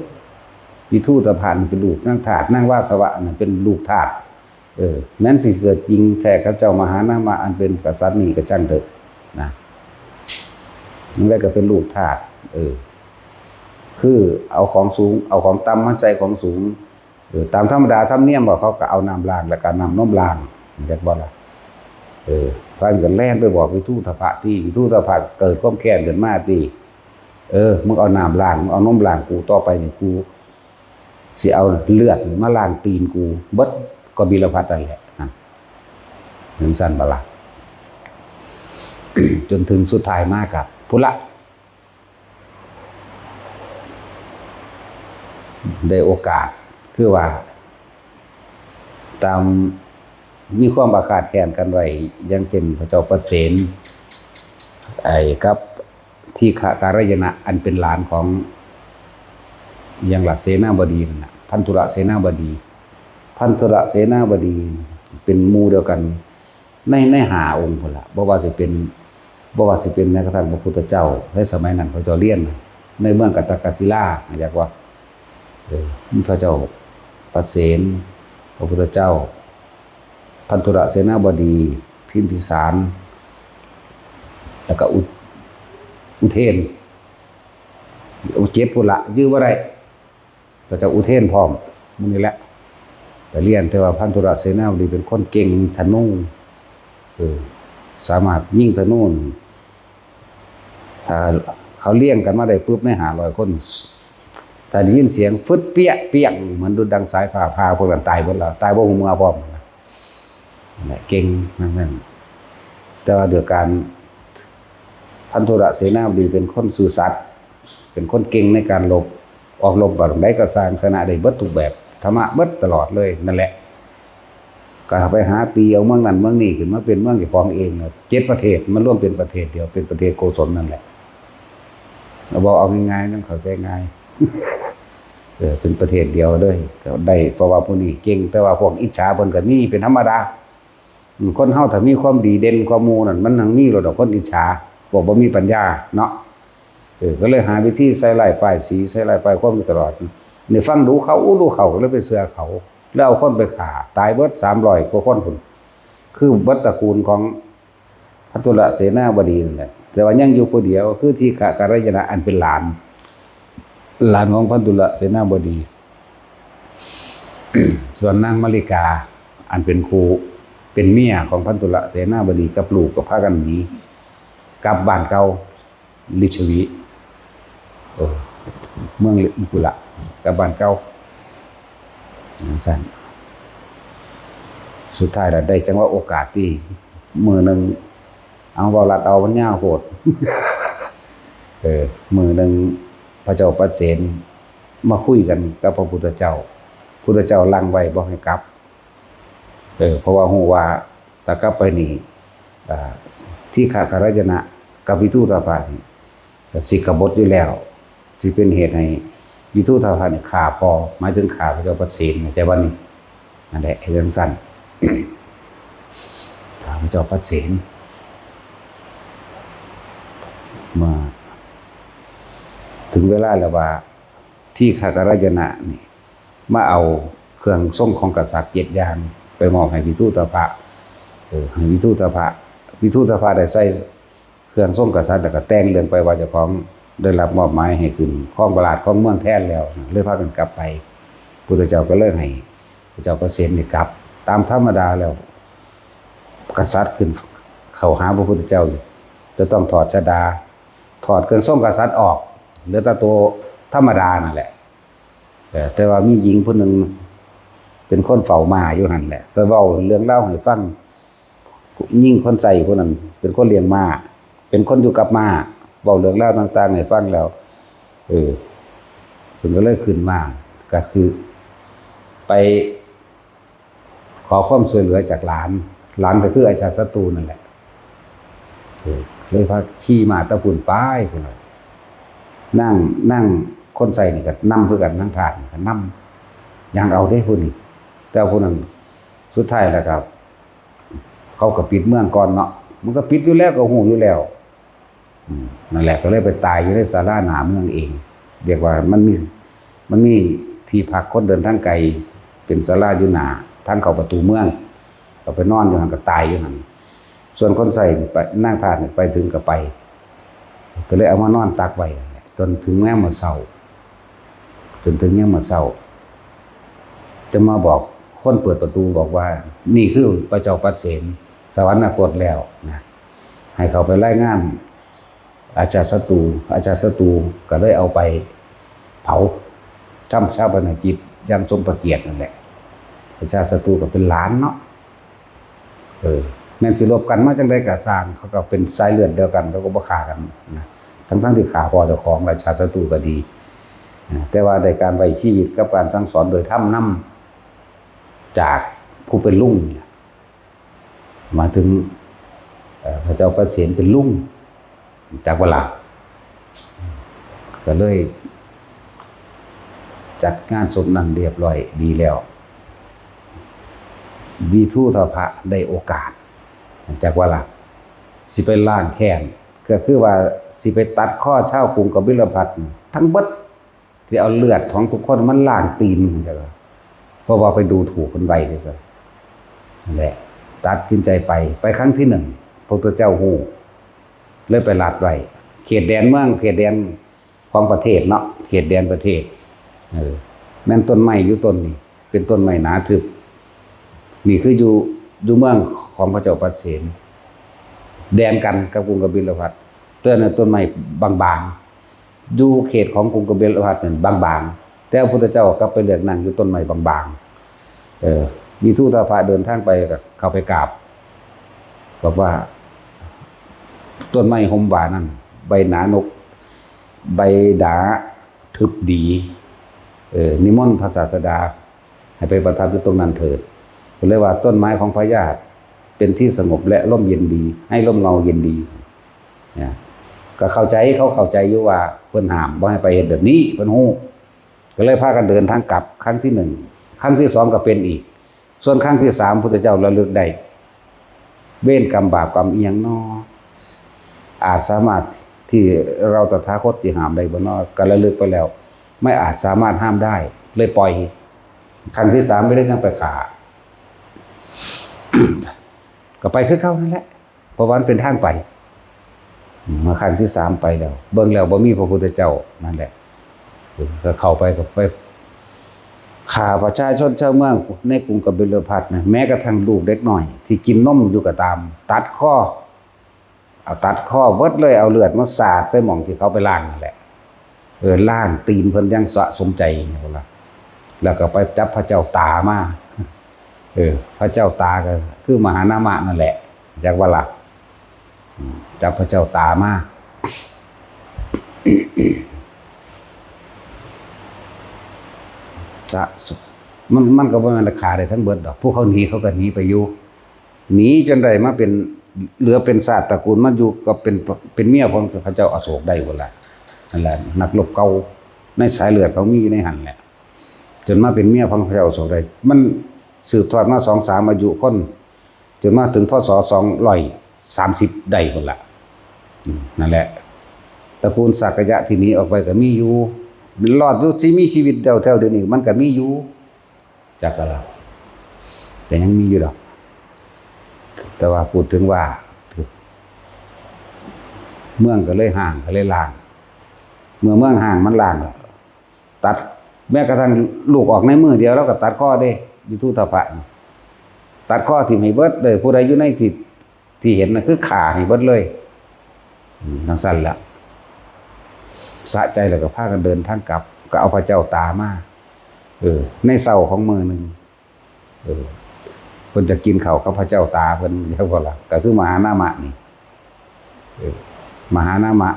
วิทูธพะเป็นลูกนั่งทาสนั่งวาสวะนั่นเป็นลูกทาสแม้นสิเกิดจริงแท้กับเจ้ามหานามะอันเป็นกษัตริย์นี่ก็จังเถอะนะนั่นแหละก็เป็นลูกทาสคือเอาของสูงเอาของต่ำมาใจของสูงตามธรรมดาธรรมเนียมว่าเขาก็เอาน้ำล้างแล้วก็น้ำนมล้างจักบ่ล่ะฟังกันแล่นไปบอกวิทูธพะที่วิทูธพะเกิดความแค้นขึ้นมาที่มึงเอาน้ำล้างมึงเอานมล้างกูต่อไปนี่กูสิเอาเลือดมาล้างตีนกูเบิดก็บิลพัทนั่นแหละถึงสั้นบ่ล่ะ จนถึงสุดท้ายมากกับพุละได้โอกาสคือว่าตามมีความอาฆาตแค้นกันไว้ยังเป็นพระเจ้าปเสนกับที่การยนะอันเป็นหลานของยังหลักเสนาบดีนั่นน่ะพันธุระเสนาบดีเป็นหมู่เดียวกันใน5 องค์พุ่นล่ะบ่ว่าสิเป็นแม้กระทั่งพระพุทธเจ้าในสมัยนั้นพระเจ้าเลี้ยนในเมืองกัตตกศิลาอยากว่ามีพระเจ้าปเสนพระพุทธเจ้าพันธุระเสนาบดีพิมพิสารแล้วก็อุเทนเจ็บพุ่นละยื้อบ่ได้พระเจ้าอุเทนพร้อมมื้อนี้แหละไปเรียนแต่ว่าพันธุระเสนาบดีเป็นคนเก่งธนูสามารถยิงธนูถ้าเขาเลี้ยงกันมาได้ปุ๊บใน500 คนถ้าได้ยินเสียงฟึดเปี้ยเหมือนดุจดังสายฟ้าพาพวกนั้นตายหมดแล้วตายบ่ฮู้เมื่อพร้อมเก่งนั่นแต่ว่าด้วยการพันธุระเสนาบดีเป็นคนซื่อสัตย์เป็นคนเก่งในการรบออกรบแบบใดก็สร้างชนะได้เบิดทุกแบบธรรมะเบิดตลอดเลยนั่นแหละก็ไปหาตีเอาเมืองนั้นเมืองนี้ขึ้นมาเป็นเมืองเจ้าของเอง7 ประเทศมันร่วมเป็นประเทศเดียวเป็นประเทศโกศลนั่นแหละเราบอกเอาง่ายๆต้องเข้าใจง่ายเป็นประเทศเดียวเลยก็ได้เพราะว่าพวกนี้เก่งแต่ว่าพวกอิจฉาเพิ่นก็มีเป็นธรรมดาคนเฮาถ้ามีความดีเด่นกว่าหมู่นั่นมันทั้งมีแล้วดอกคนอิจฉาพวกบ่มีปัญญาเนาะ ก็เลยหาวิธีใส่ลายป้ายสีใส่ลายป้ายความอยู่ตลอดนี่ฟังดูเขาแล้วไปเสือเขาแล้วเอาคนไปฆ่าตายเบิด300กว่าคนพุ่นคือเบิดตระกูลของพัทุละเสนาบดีนั่นแหละแต่ว่ายังอยู่ผู้เดียวคือที่กะรยนะอันเป็นหลานของพัทุละเสนาบดี ส่วนนางมลิกาอันเป็นครูเป็นเมียของพันธุละเสนาบดีกับลูกกับพากันหนีกลับบ้านเก่าลิชวีเมืองลิปุระกลับบ้านเก่าสั่นสุดท้ายได้จังว่าโอกาสที่มือหนึ่งเอาเบาลัดเอามันยาวโหด มือหนึ่งพระเจ้าปเสนมาคุยกันกับพระพุทธเจ้าลังไว้บอกให้กลับเพราะว่าฮู้ว่าถ้ากลับไปนี่ที่ข้าคารจนะกับวิทูตภานี่สิกบฏอยู่แล้วสิเป็นเหตุให้วิทูตภานี่ฆ่าพอหมายถึงฆ่าพระเจ้าปเสนใจว่านี่นั่นแหละเรื่องสั้น ฆ่าพระเจ้าปเสนมาถึงเวลาแล้วว่าที่ข้าคารจนะนี่มาเอาเครื่องทรงของกษัตริย์7อย่างไปมอบให้วิทูตภะให้วิทูตภะได้ใส่เครื่องทรงกษัตริย์แล้วก็แต่งเรื่องไปว่าเจ้าของได้รับมอบหมายให้ขึ้นครองประหลาดของเมืองแทนแล้วเลยพากันกลับไปพุทธเจ้าก็เลยให้พระเจ้าปเสนนี่กลับตามธรรมดาแล้วกษัตริย์ขึ้นเข้าหาพระพุทธเจ้าจะต้องถอดชฎาถอดเครื่องทรงกษัตริย์ออกเหลือแต่ตัวธรรมดานั่นแหละแต่ว่ามีหญิงผู้หนึ่งเป็นคนเฝ้าม้าอยู่หั่นแหละก็เว้าเรื่องเล่าให้ฟังยิ่งคนใส่คนนั้นเป็นคนเลี้ยงม้าเป็นคนอยู่กับม้าเว้าเรื่องเล่าต่างๆให้ฟังแล้วเพิ่นก็เลยขึ้นมาก็คือไปขอความช่วยเหลือจากหลานก็คืออาชาติศัตรูนั่นแหละเลยพาขี่ม้าตะปุ่นป้ายพุ่นน่ะนั่งคนใส่นี่ก็นำเพื่อกันนั่งทานก็นำอย่างเอาได้ผู้นี้แต่ผู้นั้นสุดท้ายแล้วครับเขาก็ปิดเมืองก่อนเนาะมันก็ปิดอยู่แล้วก็ฮู้อยู่แล้วนั่นแหละก็เลยไปตายอยู่ในศาลาหน้าเมืองเองเรียกว่ามันมีที่พักคนเดินทางไกลเป็นศาลาอยู่หน้าทางเข้าประตูเมืองก็ไปนอนอยู่หั่นก็ตายอยู่หั่นส่วนคนใส่ไปนั่งทานไปถึงก็ไปก็เลยเอามานอนตักไว้จนถึงแม้มาเศร้าจะมาบอกคนเปิดประตูบอกว่านี่คือพระเจ้าปเสนสวรรคตแล้วนะให้เขาไปรายงานอาจารย์ศัตรูก็เลยเอาไปเผาทำชาปนกิจอย่างสมพระเกียรตินั่นแหละอาจารย์ศัตรูก็เป็นหลานเนาะแม่นสิรบกันมาจังได๋ก็สร้างเขาก็เป็นสายเลือดเดียวกันเขาก็บ่ฆ่ากันนะทั้งที่ฆ่าพ่อเจ้าของราชาศัตรูก็ดีแต่ว่าในการไว้ชีวิตกับการสั่งสอนโดยธรรมนำจากผู้เป็นลุงมาถึงพระเจ้าปเสนเป็นลุงจากเวลาก็เลยจัดงานศพนั้นเรียบร้อยดีแล้ววิทูตภะได้โอกาสจากเวลาสิไปล้างแค้นก็คือว่าสิไปตัดข้อชาวกรุงกบิลพัสดุทั้งเบิดสิเอาเลือดของทุกคนมันล้างตีนจังเพราะว่าไปดูถูกคนไว้เลยซะนั่นแหละตัดสินใจไปครั้งที่1พระพุทธเจ้าฮู้เลยไปลาดไว้เขตแดนเมืองเขตแดนของประเทศเนาะเขตแดนประเทศแม่นต้นไม้อยู่ต้นนี้เป็นต้นไม้หนาทึบนี่คืออยู่เมืองของพระเจ้าปเสนแดนกันกับกรุงกบิลพัสดุต้นไม้บางๆอยู่เขตของกรุงกบิลพัสดุนั่นบางๆแต่พระพุทธเจ้ากลับไปเลือกนั่งอยู่ต้นไม้บางๆวิทูตภะเดินทางไปก็เข้าไปกราบบอกว่าต้นไม้ห่มบานั่นใบหนานกใบดาทึบดีนิมนต์พระศาสดาให้ไปประทับอยู่ตรงนั้นเถิดก็เลยว่าต้นไม้ของพระญาติเป็นที่สงบและร่มเย็นดีให้ร่มเงาเย็นดีเนี่ยก็เข้าใจอยู่ว่าเพิ่นห้ามบ่ให้ไปเฮ็ดแบบนี้เพิ่นฮู้ก็เลยพากันเดินทางกลับครั้งที่1ครั้งที่2ก็เป็นอีกส่วนครั้งที่3พุทธเจ้าระลึกได้เวรกรรมบาปกรรมอีหยังน้ออาจสามารถ ที่เราตถาคตที่ห้ามได้บ่เนาะก็ระลึกไปแล้วไม่อาจสามารถห้ามได้เลยปล่อยครั้งที่3ไม่ได้จังไปขา ก็ไปคือเก่านั่นแหละเพราะว่ามันเป็นทางไปมาครั้งที่3ไปแล้วเบิ่งแล้วบ่มีพระพุทธเจ้านั่นแหละก็เข้าไปก็ไปฆ่าประชาชนชาวเมืองในกรุงกบิลพัสนะแม้กระทั่งลูกเด็กน้อยที่กินนมอยู่ก็ตามตัดข้อเบิดเลยเอาเลือดมาสาดใส่หม่องที่เขาไปล้างนั่นแหละล้างตีนเพิ่นยังสะสมใจนี่พุ่นล่ะแล้วก็ไปจับพระเจ้าตามาพระเจ้าตาก็คือมหานามะนั่นแหละจักว่าล่ะจับพระเจ้าตามาจะมันก็บ่แม่นราคาได้ทั้งเบิดดอกพวกเขาหนีเขาก็หนีไปอยู่หนีจนได้มาเป็นเหลือเป็นชาติตระกูลมันอยู่ก็เป็นเมียของพระเจ้าอโศกได้พุ่นล่ะนั่นแหละนักรบเก่าในสายเลือดเขามีในหั่นแหละจนมาเป็นเมียของพระเจ้าอโศกได้มันสืบทอดมา 2-3 อายุคนจนมาถึงพ.ศ. 230ได้พุ่นล่ะนั่นแหละตระกูลสักยะที่หนีออกไปก็มีอยู่รอดอยู่ที่มีชีวิตเท่าเดี๋ยวนี้มันก็มีอยู่จักอะไรแต่ยังมีอยู่ดอกแต่ว่าพูดถึงว่าเมืองก็เลยห่างก็เลยล่างเมื่อเมืองห่างมันล่างตัดแม้กระทั่งลูกออกในมือเดียวแล้วก็ตัดข้อได้วิทุตภะตัดข้อที่ให้เบิดเลยผู้ใดอยู่ในที่เห็นน่ะคือขาให้เบิดเลยทั้งสั้นละสะใจแล้วก็พากันเดินทางกลับก็เอาพระเจ้าตามาในเศร้าของมือหนึ่งเพิ่นจะกินข้าวกับพระเจ้าตาเพิ่นเรียกว่าล่ะก็คือมหานามะนี่มหานามะ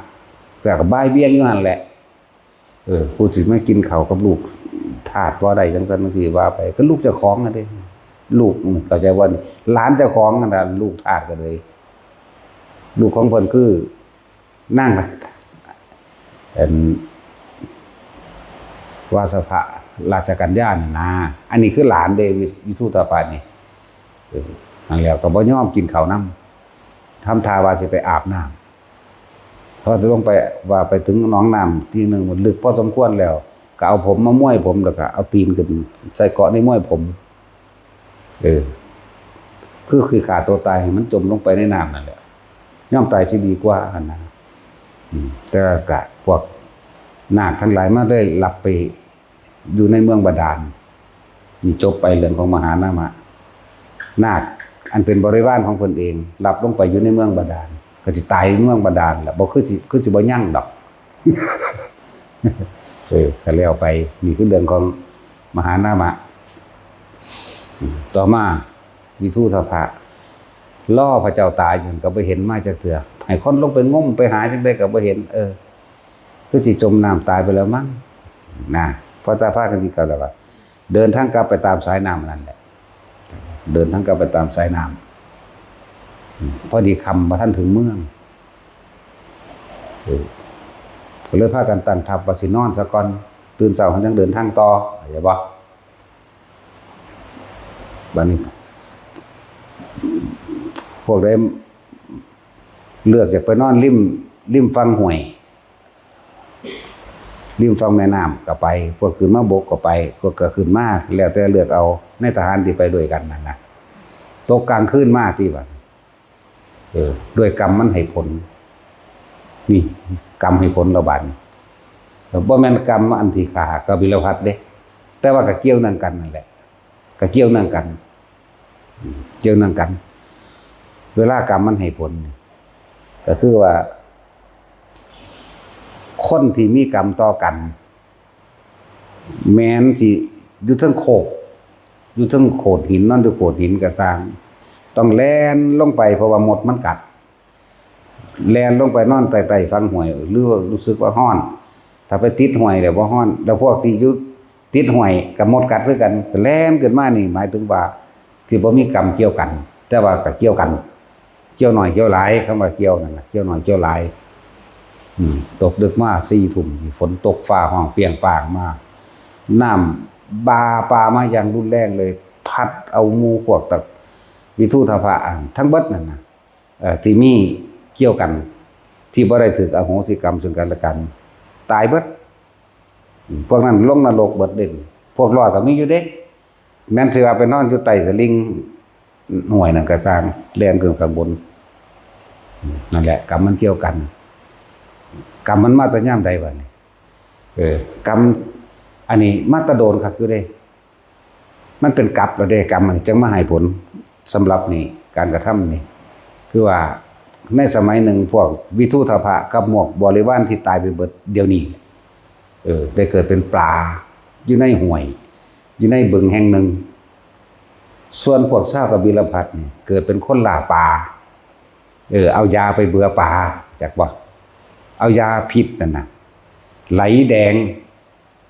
แต่ก็บ่ายเบี้ยงอยู่นั่นแหละผู้สิมากินข้าวกับลูกทาสบ่ได้จังซั่นจังซี่ว่าไปก็ลูกเจ้าของนั่นเด้ลูกเข้าใจว่าหลานเจ้าของนั่นน่ะลูกทาสก็เลยลูกของเพิ่นคือนั่งวาสภะราชกัญญานี่นะอันนี้คือหลานเดวิทุตปานี่นั่นแล้วก็บ่ยอมกินข้าวนำทำท่าว่าสิไปอาบน้ำพอจะลงไปว่าไปถึงหนองน้ำที่นึงมันลึกพอสมควรแล้วก็เอาผมมาม้วยผมแล้วก็เอาตีนขึ้นใส่เกาะในม้วยผมคือขาดตัวตายให้มันจมลงไปในน้ำนั่นแหละย่อมตายสิดีกว่าอันนั้นแต่ก็พวกนาคทั้งหลายมาได้หลับไปอยู่ในเมืองบาดาลนี่จบไปเรื่องของมหานามะนาคอันเป็นบริวารของเพิ่นเองหลับลงไปอยู่ในเมืองบาดาลก็สิตายในเมืองบาดาลแหละบ่คือสิบ่ยั่งดอกก็แล้วไปนี่คือเรื่องของมหานามะต่อมาวิทุตภะล่อพระเจ้าตายจนก็บ่เห็นมาจักเทื่อให้คนลงไปงมไปหาจังได๋ก็บ่เห็นคือสิจมน้ำตายไปแล้วมั้งนะพอตาพากันที่เก่าแล้วก็เดินทางกลับไปตามสายน้ำนั่นแหละเดินทางกลับไปตามสายน้ำพอดีคำมาท่านถึงเมืองก็เลยพากันตั้งทัพว่าสินอนซะก่อนตื่นเช้าเขาจังเดินทางต่ออย่าบ่บัดนี้พวกได้เลือกจากไปนอนริมฝั่งห้วยริมฝั่งแม่น้ำก็ไปพวกขึ้นมาบกก็ไปพวกก็ขึ้นมาแล้วแต่เลือกเอาในทหารที่ไปด้วยกันนั่นนะตกกลางคืนมาที่ว่าด้วยกรรมมันให้ผลนี่กรรมให้ผลระบาดแต่บ่แม่นกรรมอันที่ฆ่ากบิลพัสเด้แต่ว่าก็เกี่ยวนั่นกันนั่นแหละก็เกี่ยวนั่นกันเวลากรรมมันให้ผลก็คือว่าคนที่มีกรรมต่อกันแม้นสิอยู่เทิงโคกอยู่เทิงโขดหินนั่นอยู่โขดหินก็สร้างต้องแล่นลงไปเพราะว่ามดมันกัดแล่นลงไปนอนใต้ๆฟังห้วยหรือว่ารู้สึกว่าร้อนถ้าไปติดห้วยแล้วบ่ร้อนแล้วพวกที่อยู่ติดห้วยกับมดกัดคือกันแล่นขึ้นมานี่หมายถึงว่าที่บ่มีกรรมเกี่ยวกันแต่ว่าก็เกี่ยวกันเกี่ยวหน่อยเกี่ยวหลายคำว่าเกี่ยวนั่นน่ะเกี่ยวหน่อยเกี่ยวหลายตกดึกมา4 ทุ่มฝนตกฟ้าห้องเปียงป่างมาน้ำปลามาอย่างรุนแรงเลยพัดเอาหมู่พวกตะวิทุตภะทั้งเบิดนั่นน่ะที่มีเกี่ยวกัน ที่บ่ได้ถูกอโหสิกรรมซึ่งกันและกันตายเบิดพวกนั้นลงนรกเบิดเด่นพวกรอดก็มีอยู่เด้แม้นสิว่าไปนอนอยู่ใต้สลิงหน่วยนั่นก็สร้างแล่นขึ้นข้างบนนั่นแหละกรรมมันเกี่ยวกันกรรมมันมาแต่ยามใดบัดนี้กรรมอันนี้มาแตะโดนครับอยู่เด้มันเป็นกรรมแล้วเด้กรรมมันจึงมาให้ผลสำหรับนี่การกระทำนี่คือว่าในสมัยหนึ่งพวกวิทุธภะกับหมวกบริวารที่ตายไปเบิดเดี๋ยวนี้ได้เกิดเป็นปลาอยู่ในห้วยอยู่ในบึงแห่งหนึ่งส่วนพวกชาวกบิลพัสนี่เกิดเป็นคนล่าปลาเอายาไปเบื่อปลาจากบ่เอายาพิษนั่นน่ะไหลแดง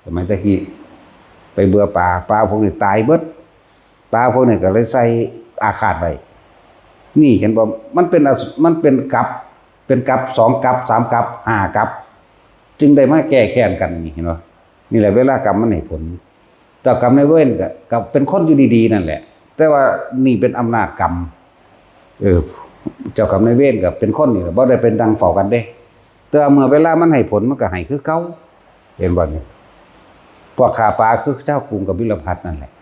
สมัยตะกี้ไปเบื่อปลาพวกนี้ตายเบิดปลาพวกนี้ก็เลยใส่อาฆาตไว้นี่เห็นบ่มันเป็นกับ2กับ3กับ5กับจึงได้มาแก้แค้นกันนี่เห็นบ่นี่แหละเวลากรรมมันให้ผลเจ้ากรรมนายเวรก็เป็นคนอยู่ดีๆนั่นแหละแต่ว่านี่เป็นอำนาจกรรมเจ้ากรรมนายเวรก็เป็นคนนี่บ่ได้เป็นดังเฝ้ากันเด้แต่เมื่อเวลามันให้ผลมันก็ให้คือเก่าเห็นบ่นี่พวกฆ่าปลาคือเจ้ากรุงกบิลพัสนั่นแหละ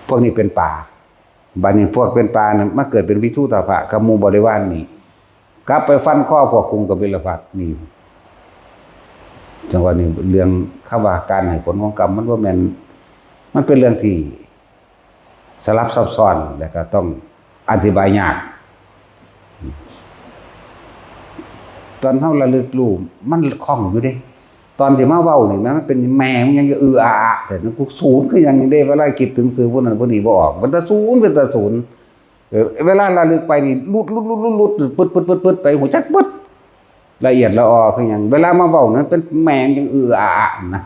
พวกนี้เป็นป่าบัดนี้พวกเป็นปลาเนี่ยมาเกิดเป็นวิทุธภะกับหมู่บริวารนี่กลับไปฟันข้อพวกกรุงกบิลพัสนี่จังหวะนี้เรื่องคำว่าการให้ผลของกรรมมันบ่แม่นมันเป็นเรื่องที่สลับซับซ้อนแล้วก็ต้องอธิบายยากตอนเฮาระลึกรู้มันคล่องอยู่เด้ตอนที่มาเว้านี่มันเป็นแม่มันยังอะแต่นั้นกูศูนย์คือยังได้เวลาคิดถึงสื่อพวกนั้นพวกนี้บ่ออกมันตะศูนย์เป็นตะศูนย์เวลาระลึกไปนี่ลุดปึ๊ดไปหูจักปึ๊ดละเอียดละออคือยังเวลามาเว้านั้นเป็นแมงยังอะนะ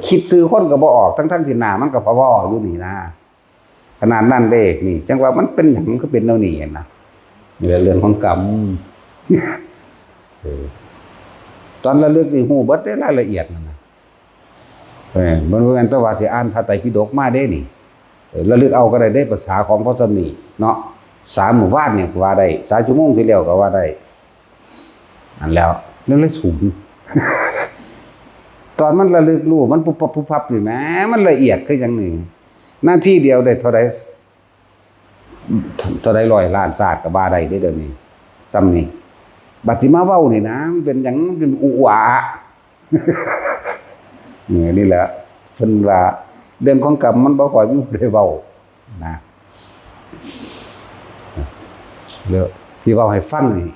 คิดสื่อคนก็บ่ออกทั้งที่หน้ามันก็พอว้อยู่นี่นะขนาดนั้นเด้นี่จังว่ามันเป็นหยังก็เป็นแนวนี้นะนี่เรื่องของกรรมตอนระลึกนี่ฮู้เบิดได้รายละเอียดนั่นน่ะมันบ่แม่นแต่ว่าสิอ่านพระไตรปิฎกมาเด้นี่ระลึกเอาก็ได้ภาษาของพระสัมนีเนาะ3หมู่บ้านเนี่ยว่าได้3ชั่วโมงที่แล้วก็ว่าได้นั่นแล้วเรื่องเลยสูง ตอนมันระลึกรู้มันปุ๊บปั๊บนี่แหมมันละเอียดคือจังนี่หน้าที่เดียวได้เท่าใด100 ล้านศาสตร์ก็บ่ได้เด้เดี๋ยวนี้ซ้ำนี่บัดสิมาเว้านี่นะเป็นหยังเป็นอุอะนี่แหละเพิ่นว่าเรื่องของกรรมมันบ่ค่อยมีผู้ใดเว้านะแล้วที่เว้าให้ฟังนี่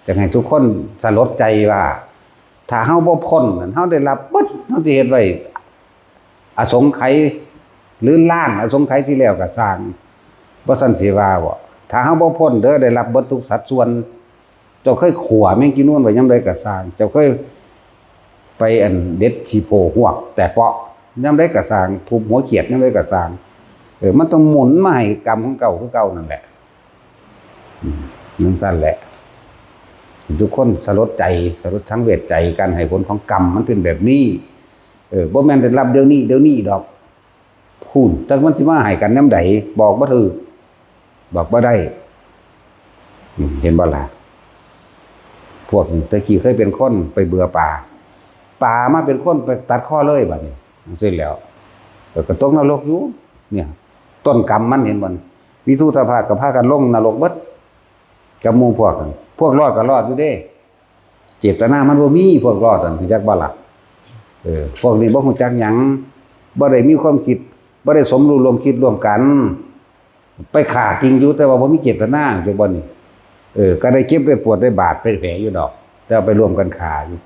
จะให้ทุกคนสลดใจว่าถ้าเฮาบ่พ้นเฮาได้รับเบิดเฮาสิเฮ็ดไว้อสงไขยหรือล้านอสงไขยที่แล้วก็สร้างบ่ซั่นสิว่าบ่ถ้าเฮาบ่พ้นเด้อได้รับเบิดทุกสัดส่วนเจ้าเคยขัวแมงกินนวลไว้ยามใดก็สร้างเจ้าเคยไปอันเด็ดชีโพหวกแต่เปาะยามใดก็สร้างทุบหัวเขียดยามใดก็สร้างมันต้องหมุนมาให้กรรมของเก่าคือเก่านั่นแหละนั่นซั่นแหละทุกคนสลดใจสลดทั้งเวทใจการให้ผลของกรรมมันเป็นแบบนี้บ่แม่นได้รับเดี๋ยวนี้ดอกพูดแต่มันสิมาให้กันยามใดบอกบ่ถูกบอกบ่ได้เห็นบ่ล่ะพวกนี้ตะกี้เคยเป็นคนไปเบื่อป่ามาเป็นคนไปตัดข้อเลยบัดนี้เสร็จแล้วก็ตกนรกอยู่เนี่ยต้นกรรมมันเห็นบ่วิทุธภะก็พากันลงนรกเบิดกับหมู่พวกรอดก็รอดอยู่เด้เจตนามันบ่มีพวกรอดรู้จักบ่ล่ะพวกนี้บ่ฮู้จักหยังบ่ได้มีความคิดบ่ได้สมรู้ร่วมคิดร่วมกันไปฆ่าจริงอยู่แต่ว่าบ่มีเจตนาจังบ่นี่ก็ได้เจ็บได้ปวดได้บาดได้แผลอยู่ดอกแต่เอาไปร่วมกันฆ่าอยู่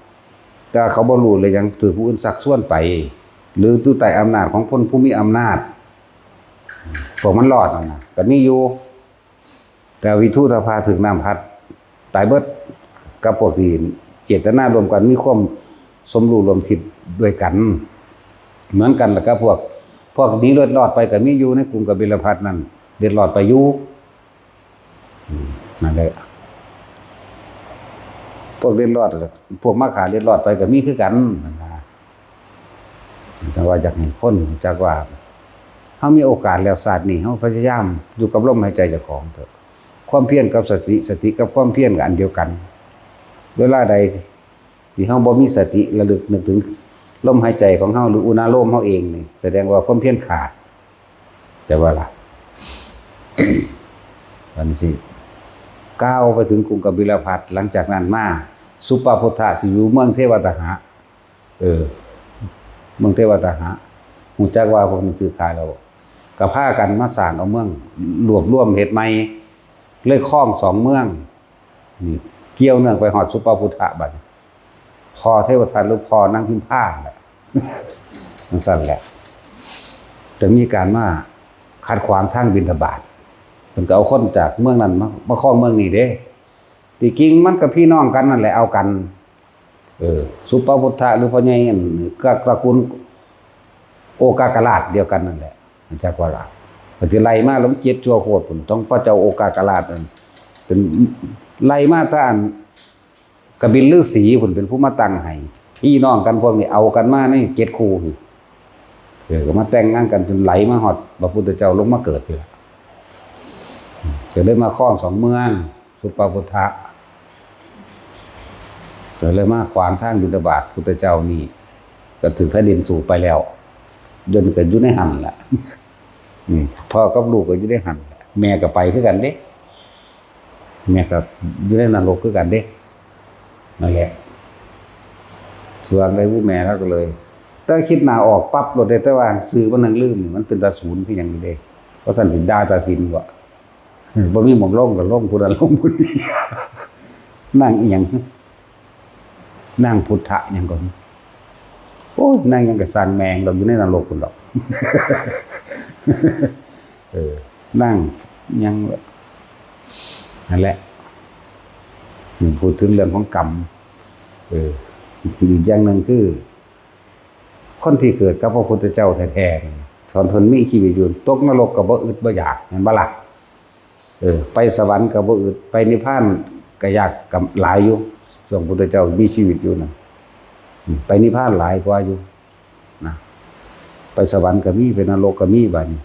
แต่เขาบ่รู้เลยยังถือผู้อื่นซักซ้วนไปหรือตู้ใต้อำนาจของคนผู้มีอำนาจพวกมันรอดนั่นน่ะก็มีอยู่แต่วิทุธภะถึงน้ำพัดตายเบิดกับพวกที่เจตนารวมกันมีความสมรู้ร่วมคิดด้วยกันเหมือนกันแล้วก็พวกนี้เลือดรอดไปก็มีอยู่ในกรุงกบิลพัสนั่นเลือดรอดไปอยู่นั่นแหละพวกเลือดรอดพวกมาขาเลือดรอดไปก็มีคือกันนะแต่ว่าจากให้คนจากว่าเฮามีโอกาสแล้วศาสตร์นี้เฮาพยายามอยู่กับลมหายใจเจ้าของเถอะ ความเพียรกับสติสติกับความเพียรก็อันเดียวกันเวลาใดที่เฮาบ่มีสติระลึกนึกถึงลมหายใจของเฮาหรืออุณาโลมเฮาเองนี่แสดงว่าความเพียรขาดจะว่าล่ะ อันสิก้าวไปถึงกรุงกบิลพัสหลังจากนั้นมาสุปาพุทธะที่อยู่เมืองเทวตหะเมืองเทวตหะฮู้จักว่าพวกนี้คือใครแล้วก็พากันมาสร้างเอาเมืองรวบรวมเฮ็ดใหม่เลยครอง2เมืองนี่เกี่ยวเนื่องไปฮอดสุปาพุทธะบัดพอเทวทัตหรือพอนางพิมพาแหละ มันสั่นแหละจะมีการมาขัดขวางทางบิณฑบาตเพิ่นก็เอาคนจากเมืองนั้นมาครองเมืองนี้เด้ที่จริงมันก็พี่น้องกันนั่นแหละเอากันสุปาพุทธะหรือพ่อใหญ่นั่นก็ตระกูลโอกากราชเดียวกันนั่นแหละจักว่าล่ะเพิ่นสิไล่มาแล้วมันเจ็ดชั่วโคตรพุ่นต้องพระเจ้าโอกากราชนั่นเป็นไล่มาตามกบิลฤาษีพุ่นเป็นผู้มาตั้งให้พี่น้องกันพวกนี้เอากันมานี่7คู่ก็มาแต่งงานกันจนไหลมาฮอดพระพุทธเจ้าลงมาเกิดอยู่ล่ะก็เลยมาครอง2เมืองสุปาพุทธะก็เลยมาขวางทางบิณฑบาตพุทธเจ้านี่ก็ถือแผ่นดินสู่ไปแล้วจนก็อยู่ในหันล่ะพ่อกับลูกก็อยู่ในหันแม่ก็ไปคือกันเด้แม่ก็อยู่ในนรกคือกันเด้นั่นแหละส่วนไอ้ผู้แม่แล้วก็เลยถ้าคิดหน้าออกปั๊บโลดได้แต่ว่าซื้อมันนั่งลืมมันเป็นตาศูนย์คือหยังนี่เด้เพราะท่านสิด่าตาสินว่าบ่มีหม่องลงก็ลงผู้นั้นลงผู้นี้นั่งอีหยังนั่งพุทธะหยังก่อนโอ้ยนั่งยังก็สร้างแมงเราอยู่ในนรกพุ่นดอกนั่งยังนั่นแหละพูดถึงเรื่องของกรรมอีกอย่างหนึ่งคือคนที่เกิดกับพระพุทธเจ้าแท้ๆตอนทนมีชีวิตอยู่ตกนรกก็บ่อึดบ่อยากเห็นบ่ล่ะไปสวรรค์ก็บ่อึดไปนิพพานก็อยากกับหลายอยู่ช่วงพุทธเจ้ามีชีวิตอยู่นั่นไปนิพพานหลายกว่าอยู่นะไปสวรรค์ก็มีไปนรกก็มีบัดนี้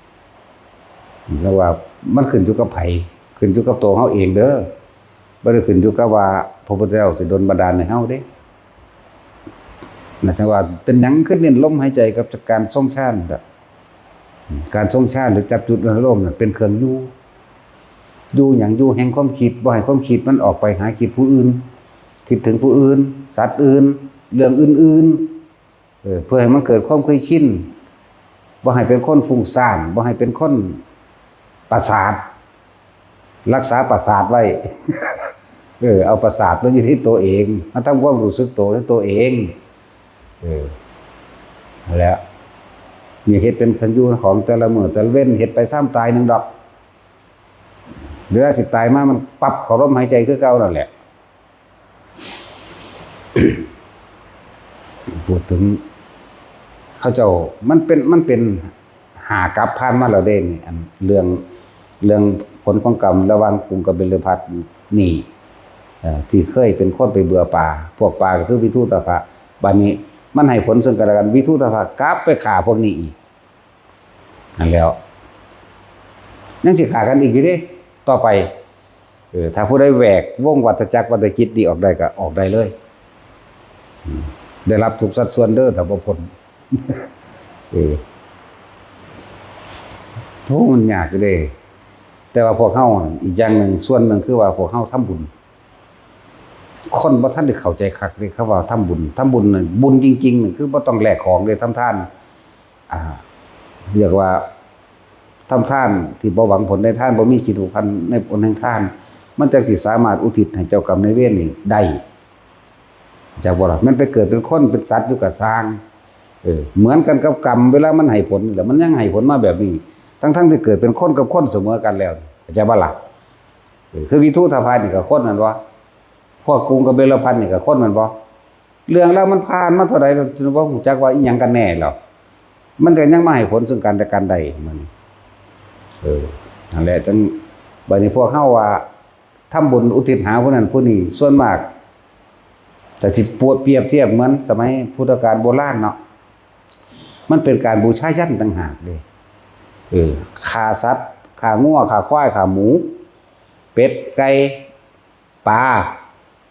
เพราะว่ามันขึ้นอยู่กับไผขึ้นอยู่กับตัวเฮาเองเด้อบ่ได้ขึ้นอยู่กับว่าพระพุทธเจ้าสิดลบันดาลให้เฮาเด้นะจังว่าเป็นหยังคือเน้นลมหายใจกับการทรงฌานการทรงฌานหรือจับจุดอารมณ์น่ะเป็นเครื่องอยู่หยังอยู่แห่งความคิดบ่ให้ความคิดมันออกไปหาคิดผู้อื่นคิดถึงผู้อื่นสัตว์อื่นเรื่องอื่นๆเพื่อให้มันเกิดความเคยชินบ่ให้เป็นคนฟุ้งซ่านบ่ให้เป็นคนประสาทรักษาประสาทไว้ เอาประสาทไว้อยู่ที่ตัวเองมาทำความรู้สึกตัวเองแล้วนี่เฮ็ดเป็นคันอยู่ของแต่ละมื้อแต่ละเว้นเฮ็ดไป3ตาย1ดอกเดี๋ยวสิตายมามันปั๊บเข้าลมหายใจคือเก่านั่นแหละ พูดถึงเขาเจ้ามันเป็นหากลับผ่านมาแล้วเด้นี่อันเรื่องผลของกรรมระหว่างกรุงกบิลพัสนี่ที่เคยเป็นคนไปเบื่อป่าพวกป่าก็คือวิทูตภะบัดนี้มันให้ผลซึ่งกันและกันวิทูตภะกลับไปฆ่าพวกนี้อีกนั่นแล้วยังสิฆ่ากันอีกอยู่เด้ต่อไปถ้าผู้ใดแหวกวงวัฏจักรวัฏจิตดีออกได้ก็ออกได้เลยได้รับทุกสัดส่วนเด้อถ้าบ่พ้นโหมันยากอยู่เด้แต่ว่าพวกเฮาอีกอย่างหนึ่งส่วนหนึ่งคือว่าพวกเฮาทำบุญคนบ่ทันได้เข้าใจคักเลยเขาว่าทำบุญน่ะบุญจริงๆนี่คือบ่ต้องแลกของเลยทำทานเรียกว่าทำทานที่บ่หวังผลในทานบ่มีจิตผูกพันในผลแห่งทานมันจังสิสามารถอุทิศให้เจ้ากรรมนายเวรนี่ได้จากบ่ล่ะมันไปเกิดเป็นคนเป็นสัตว์อยู่กับสร้างเหมือนกันกับกรรมเวลามันให้ผลแล้วมันยังให้ผลมาแบบนี้ทั้งที่เกิดเป็นคนกับคนเสมอกันแล้วจะบ่ล่ะคือวิทูตภะนี่ก็คนนั่นวะพวกกรุงกบิลพัสนี่ก็คนมันบ่เรื่องแล้วมันผ่านมาเท่าใดจนบ่ฮู้จักว่าอีหยังกันแน่แล้วมันก็ยังมาให้ผลซึ่งกันและกันได้มันนั่นแหละจังบัดนี้พวกเฮาว่าทำบุญอุทิศหาผู้นั้นผู้นี้ส่วนมากแต่สิเปรียบเทียบเหมือนสมัยพุทธกาลโบราณเนาะมันเป็นการบูชายันต่างหากเด้ฆ่าสัตว์ฆ่างัวฆ่าควายฆ่าหมู เป็ดไก่ปลา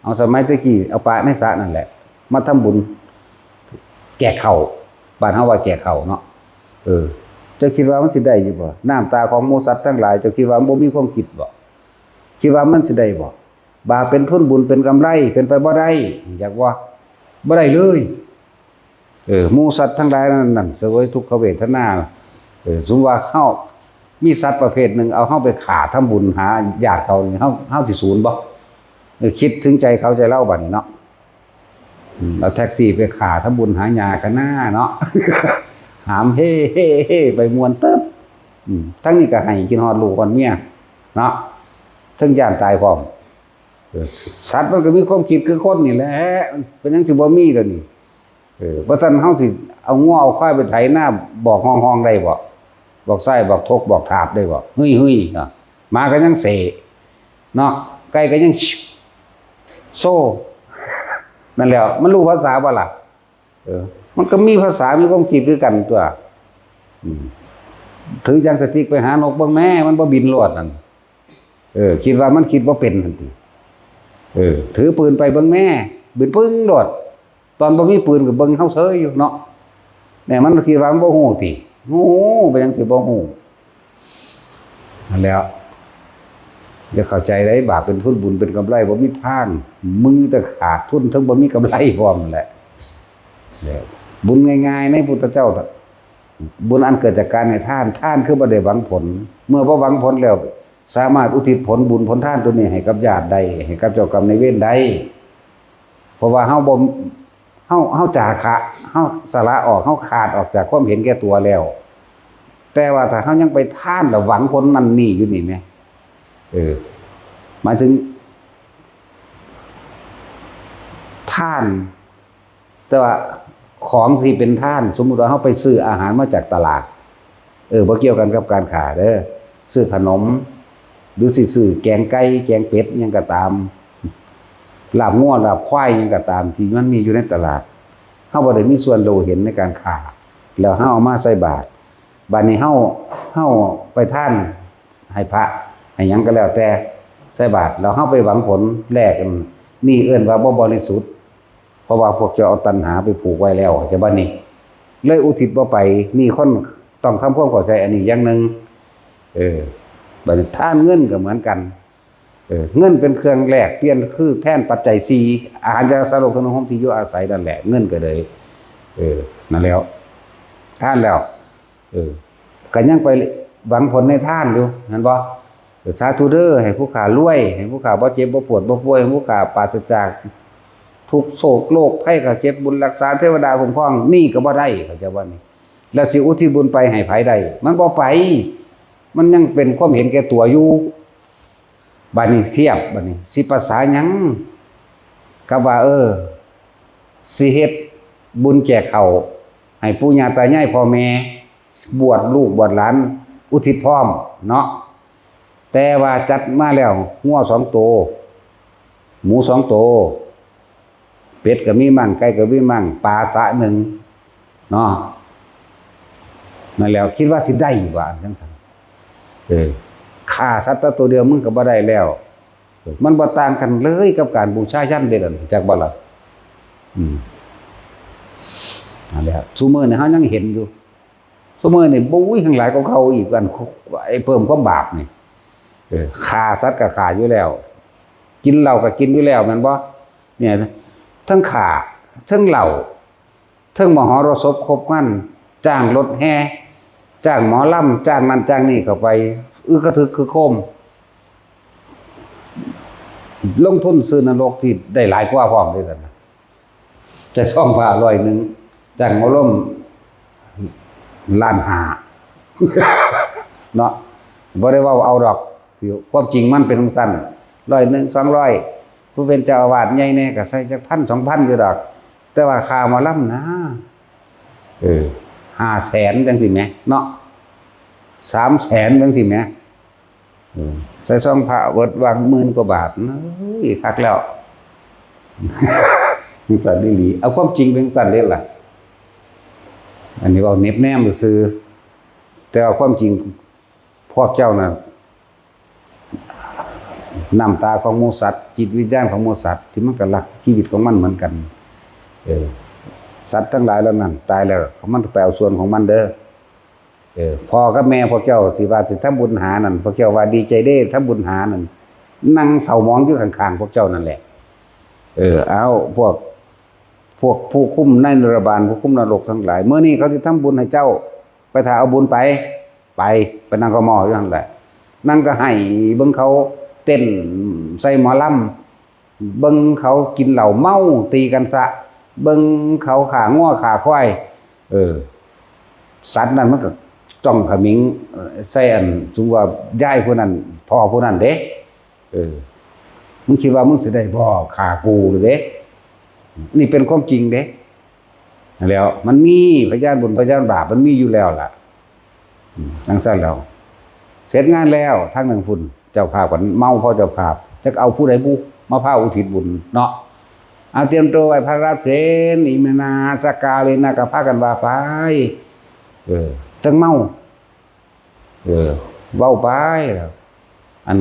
เอาสมัยตะกี้เอาปลาในสระนั่นแหละมาทำบุญแก่ข้าวบ้านเฮาว่าแก่ข้าวเนาะเจ้าคิดว่ามันสิได้อยู่บ่น้ำตาของหมู่สัตว์ทั้งหลายเจ้าคิดว่าบ่มีความคิดบ่คิดว่ามันสิได้บ่บาปเป็นทุนบุญเป็นกำไรเป็นไปบ่ได้อยากว่าบ่ได้เลยหมู่สัตว์ทั้งหลายนั่นเสวยทุกขเวทนาสมมุติว่าเฮามีสัตว์ประเภทหนึ่งเอาเฮาไปฆ่าทำบุญหาญาติเขานี่เฮาสิสูญบ่คิดถึงใจเขาใจเล่าบัดนี้เนาะเอาแท็กซี่ไปฆ่าทำบุญหาญากันหน้าเนาะหามเฮ่เฮ่เฮ่ไปมวนเติบทั้งนี้ก็ให้กินฮอดลูกฮอดเมียเนาะทั้งย่านตายพร้อมสัตว์มันก็มีความคิดคือคนนี่แหละเป็นจังสิบ่มีแล้วนี่บ่ซั่นเฮาสิเอางัวเอาควายไปไถนาบอกห้องๆได้บ่บอกไส้บอกทกบอกถาบได้บ่เฮ้ยๆเนาะหมาก็ยังเสเนาะไก่ก็ยังโซ่นั่นแหละมันรู้ภาษาบ่ล่ะมันก็มีภาษามีความคิดคือกันตัวถือจังสติ๊กไปหานกเบิ่งแม่มันบ่บินรอดนั่นคิดว่ามันคิดบ่เป็นทันทีถือปืนไปเบิ่งแม่บินปึ้งโดดตอนบ่มีปืนก็เบิ่งเฮาเซยอยู่เนาะเนี่ยมันคิดว่ามันบ่ฮู้ติโอ้ไปจังสิบ่ฮู้นั่นแล้วจะเข้าใจได้บาปเป็นทุนบุญเป็นกำไรบ่มีทางมือแต่ขาดทุนทั้งบ่มีกำไรพร้อมนั่นแหละบุญง่ายๆในพุทธเจ้าบุญอันเกิดจากการให้ทานคือบ่ได้หวังผลเมื่อบ่หวังผลแล้วสามารถอุทิศผลบุญผลทานตัวนี้ให้กับญาติได้ให้กับเจ้ากรรมนายเวรได้เพราะว่าเฮาบ่เฮาจาคะเฮาสละออกเฮาขาดออกจากความเห็นแก่ตัวแล้วแต่ว่าถ้าเฮายังไปทานแล้วหวังผลนั่นนี่อยู่นี่แหมหมายถึงทานแต่ว่าของที่เป็นท่านสมมุติว่าเฮาไปซื้ออาหารมาจากตลาดบ่เกี่ยวกันกับการค้าเด้อซื้อขนมหรือสิซื้อแกงไก่แกงเป็ดหยังก็ตามลาบงัวลาบควายหยังก็ตามที่มันมีอยู่ในตลาดเฮาบ่ได้มีส่วนรู้เห็นในการค้าแล้วเฮาเอามาใส่บาตรบัดนี้เฮาไปทานให้พระให้หยังก็แล้วแต่ใส่บาตรแล้วเฮาไปหวังผลแลกกันนี่เอิ้นว่าบ่บริสุทธิ์เพราะว่าพวกเจ้าเอาตัณหาไปผูกไว้แล้วจะบัดนี้เลยอุทิศบ่ไปนี่คนต้องทำความเข้าใจอันนี้อย่างนึงบัดนี้ทานเงินก็เหมือนกันเงินเป็นเครื่องแลกเปลี่ยนคือแทนปัจจัย4อาหารยาสาโลขนมที่อยู่อาศัยนั่นแหละเงินก็เลยนั่นแล้วทานแล้วก็ยังไปหวังผลในทานอยู่เห็นบ่สาธุเด้อให้ผู้ข้ารวยให้ผู้ข้าบ่เจ็บบ่ปวดบ่ป่วยให้ผู้ข้าปราศจากทุกโศกโรคภัยก็เจ็บบุญรักษาเทวดาคุ้มครองนี่ก็บ่ได้เข้าใจบ่นี่แล้วสิอุทิศบุญไปให้ไผได้มันบ่ไปมันยังเป็นความเห็นแก่ตัวอยู่บัดนี้เทียบบัดนี้สิภาษาหยังกับว่าสิเฮ็ดบุญแจกข้าวให้ปู่ย่าตายายพ่อแม่บวชลูกบวชหลานอุทิศพร้อมเนาะแต่ว่าจัดมาแล้วงัว2ตัวหมู2ตัวเป็ดก็มีมั่งไก่ก็มีมั่งปลาสะ1เนาะนั่นแล้วคิดว่าสิได้บ่จังซั่นฆ่าสัตว์ตัวเดียวมึงก็บ่ได้แล้วมันบ่ต่างกันเลยกับการบูชายันเด้นั่นจักบ่ล่ะนั่นแหละซุมื้อนี้เฮายังเห็นอยู่ซุมื้อนี้บุ้ยทั้งหลายกว่าเขาอีกกันไอ้เพิ่มความบาปนี่ฆ่าสัตว์ก็ฆ่าอยู่แล้วกินเหล้าก็กินอยู่แล้วแม่นบ่เนี่ยทั้งฆ่าทั้งเหล้าทั้งมหรสพครบมันจ้างรถแห่จ้างหมอลำจ้างนั่นจ้างนี่เข้าไปกระทึกคือโคมลงทุนซื้อนรกที่ได้หลายกว่าพร้อมด้วยกันจะซ่อมผ้า100จ้างหมอลำล้าน5เนาะบ่ได้ว่าเอาดอกความจริงมันเป็นจังซั่น100 200ผู้เป็นเจ้าอาวาสใหญ่แน่ก็ใส่จัก 1,000 2,000 อยู่ดอกแต่ว่าค่าหมอลำนะ500,000จังซี่แหมเนาะ300,000จังซี่แหมใส่ซองพระเบิดวาง10,000 กว่าบาทเฮ้ยคักแล้วสั่นดีๆเอาความจริงเป็นสั่นเด้ล่ะอันนี้เอาเน็บแนมซื่อแต่เอาความจริงพวกเจ้าน่ะ น้ำตาของหมูสัตว์จิตวิญญาณของหมูสัตว์ที่มันก็รักชีวิตของมันเหมือนกันสัตว์ทั้งหลายแล้วนั้นตายแล้วมันไปเอาส่วนของมันเด้อพ่อกับแม่พวกเจ้าสิว่าสิทำบุญหานั่นพวกเจ้าว่าดีใจเด้ทำบุญหานั่นนั่งเศร้าหมองอยู่ข้างๆพวกเจ้านั่นแหละเอาพวกผู้คุมในนรบาลผู้คุมนรกทั้งหลายเมื่อนี้เขาสิทำบุญให้เจ้าไปถ่าเอาบุญไปนั่งก็มออยู่นั่นแหละนั่งก็ให้เบิ่งเขาเต้นใส่หมอลำเบิ่งเขากินเหล้าเมาตีกันซะเบิ่งเขาขาง้อขาควายสัตว์นั้นมันก็จ้องขมิงใส่อันสมมุติว่าย้ายผู้นั้นพ่อผู้นั้นเด้มึงคิดว่ามึงสิได้บ่ฆ่ากูหรือเด้นี่เป็นความจริงเด้แล้วมันมีพยานบุญพยานบาปมันมีอยู่แล้วล่ะจังซั่นแล้วเสร็จงานแล้วทางหนึ่งพุ่นเจ้าภาพกันเมาพ่อเจ้าภาพจักเอาผู้ใดบุมาพาอุทิศบุญเนาะเอาเตรียมตัวไว้พระราชเพลนอิมนาสกาเลนะก็พากันว่าไปจังเมาเว้าไปอัน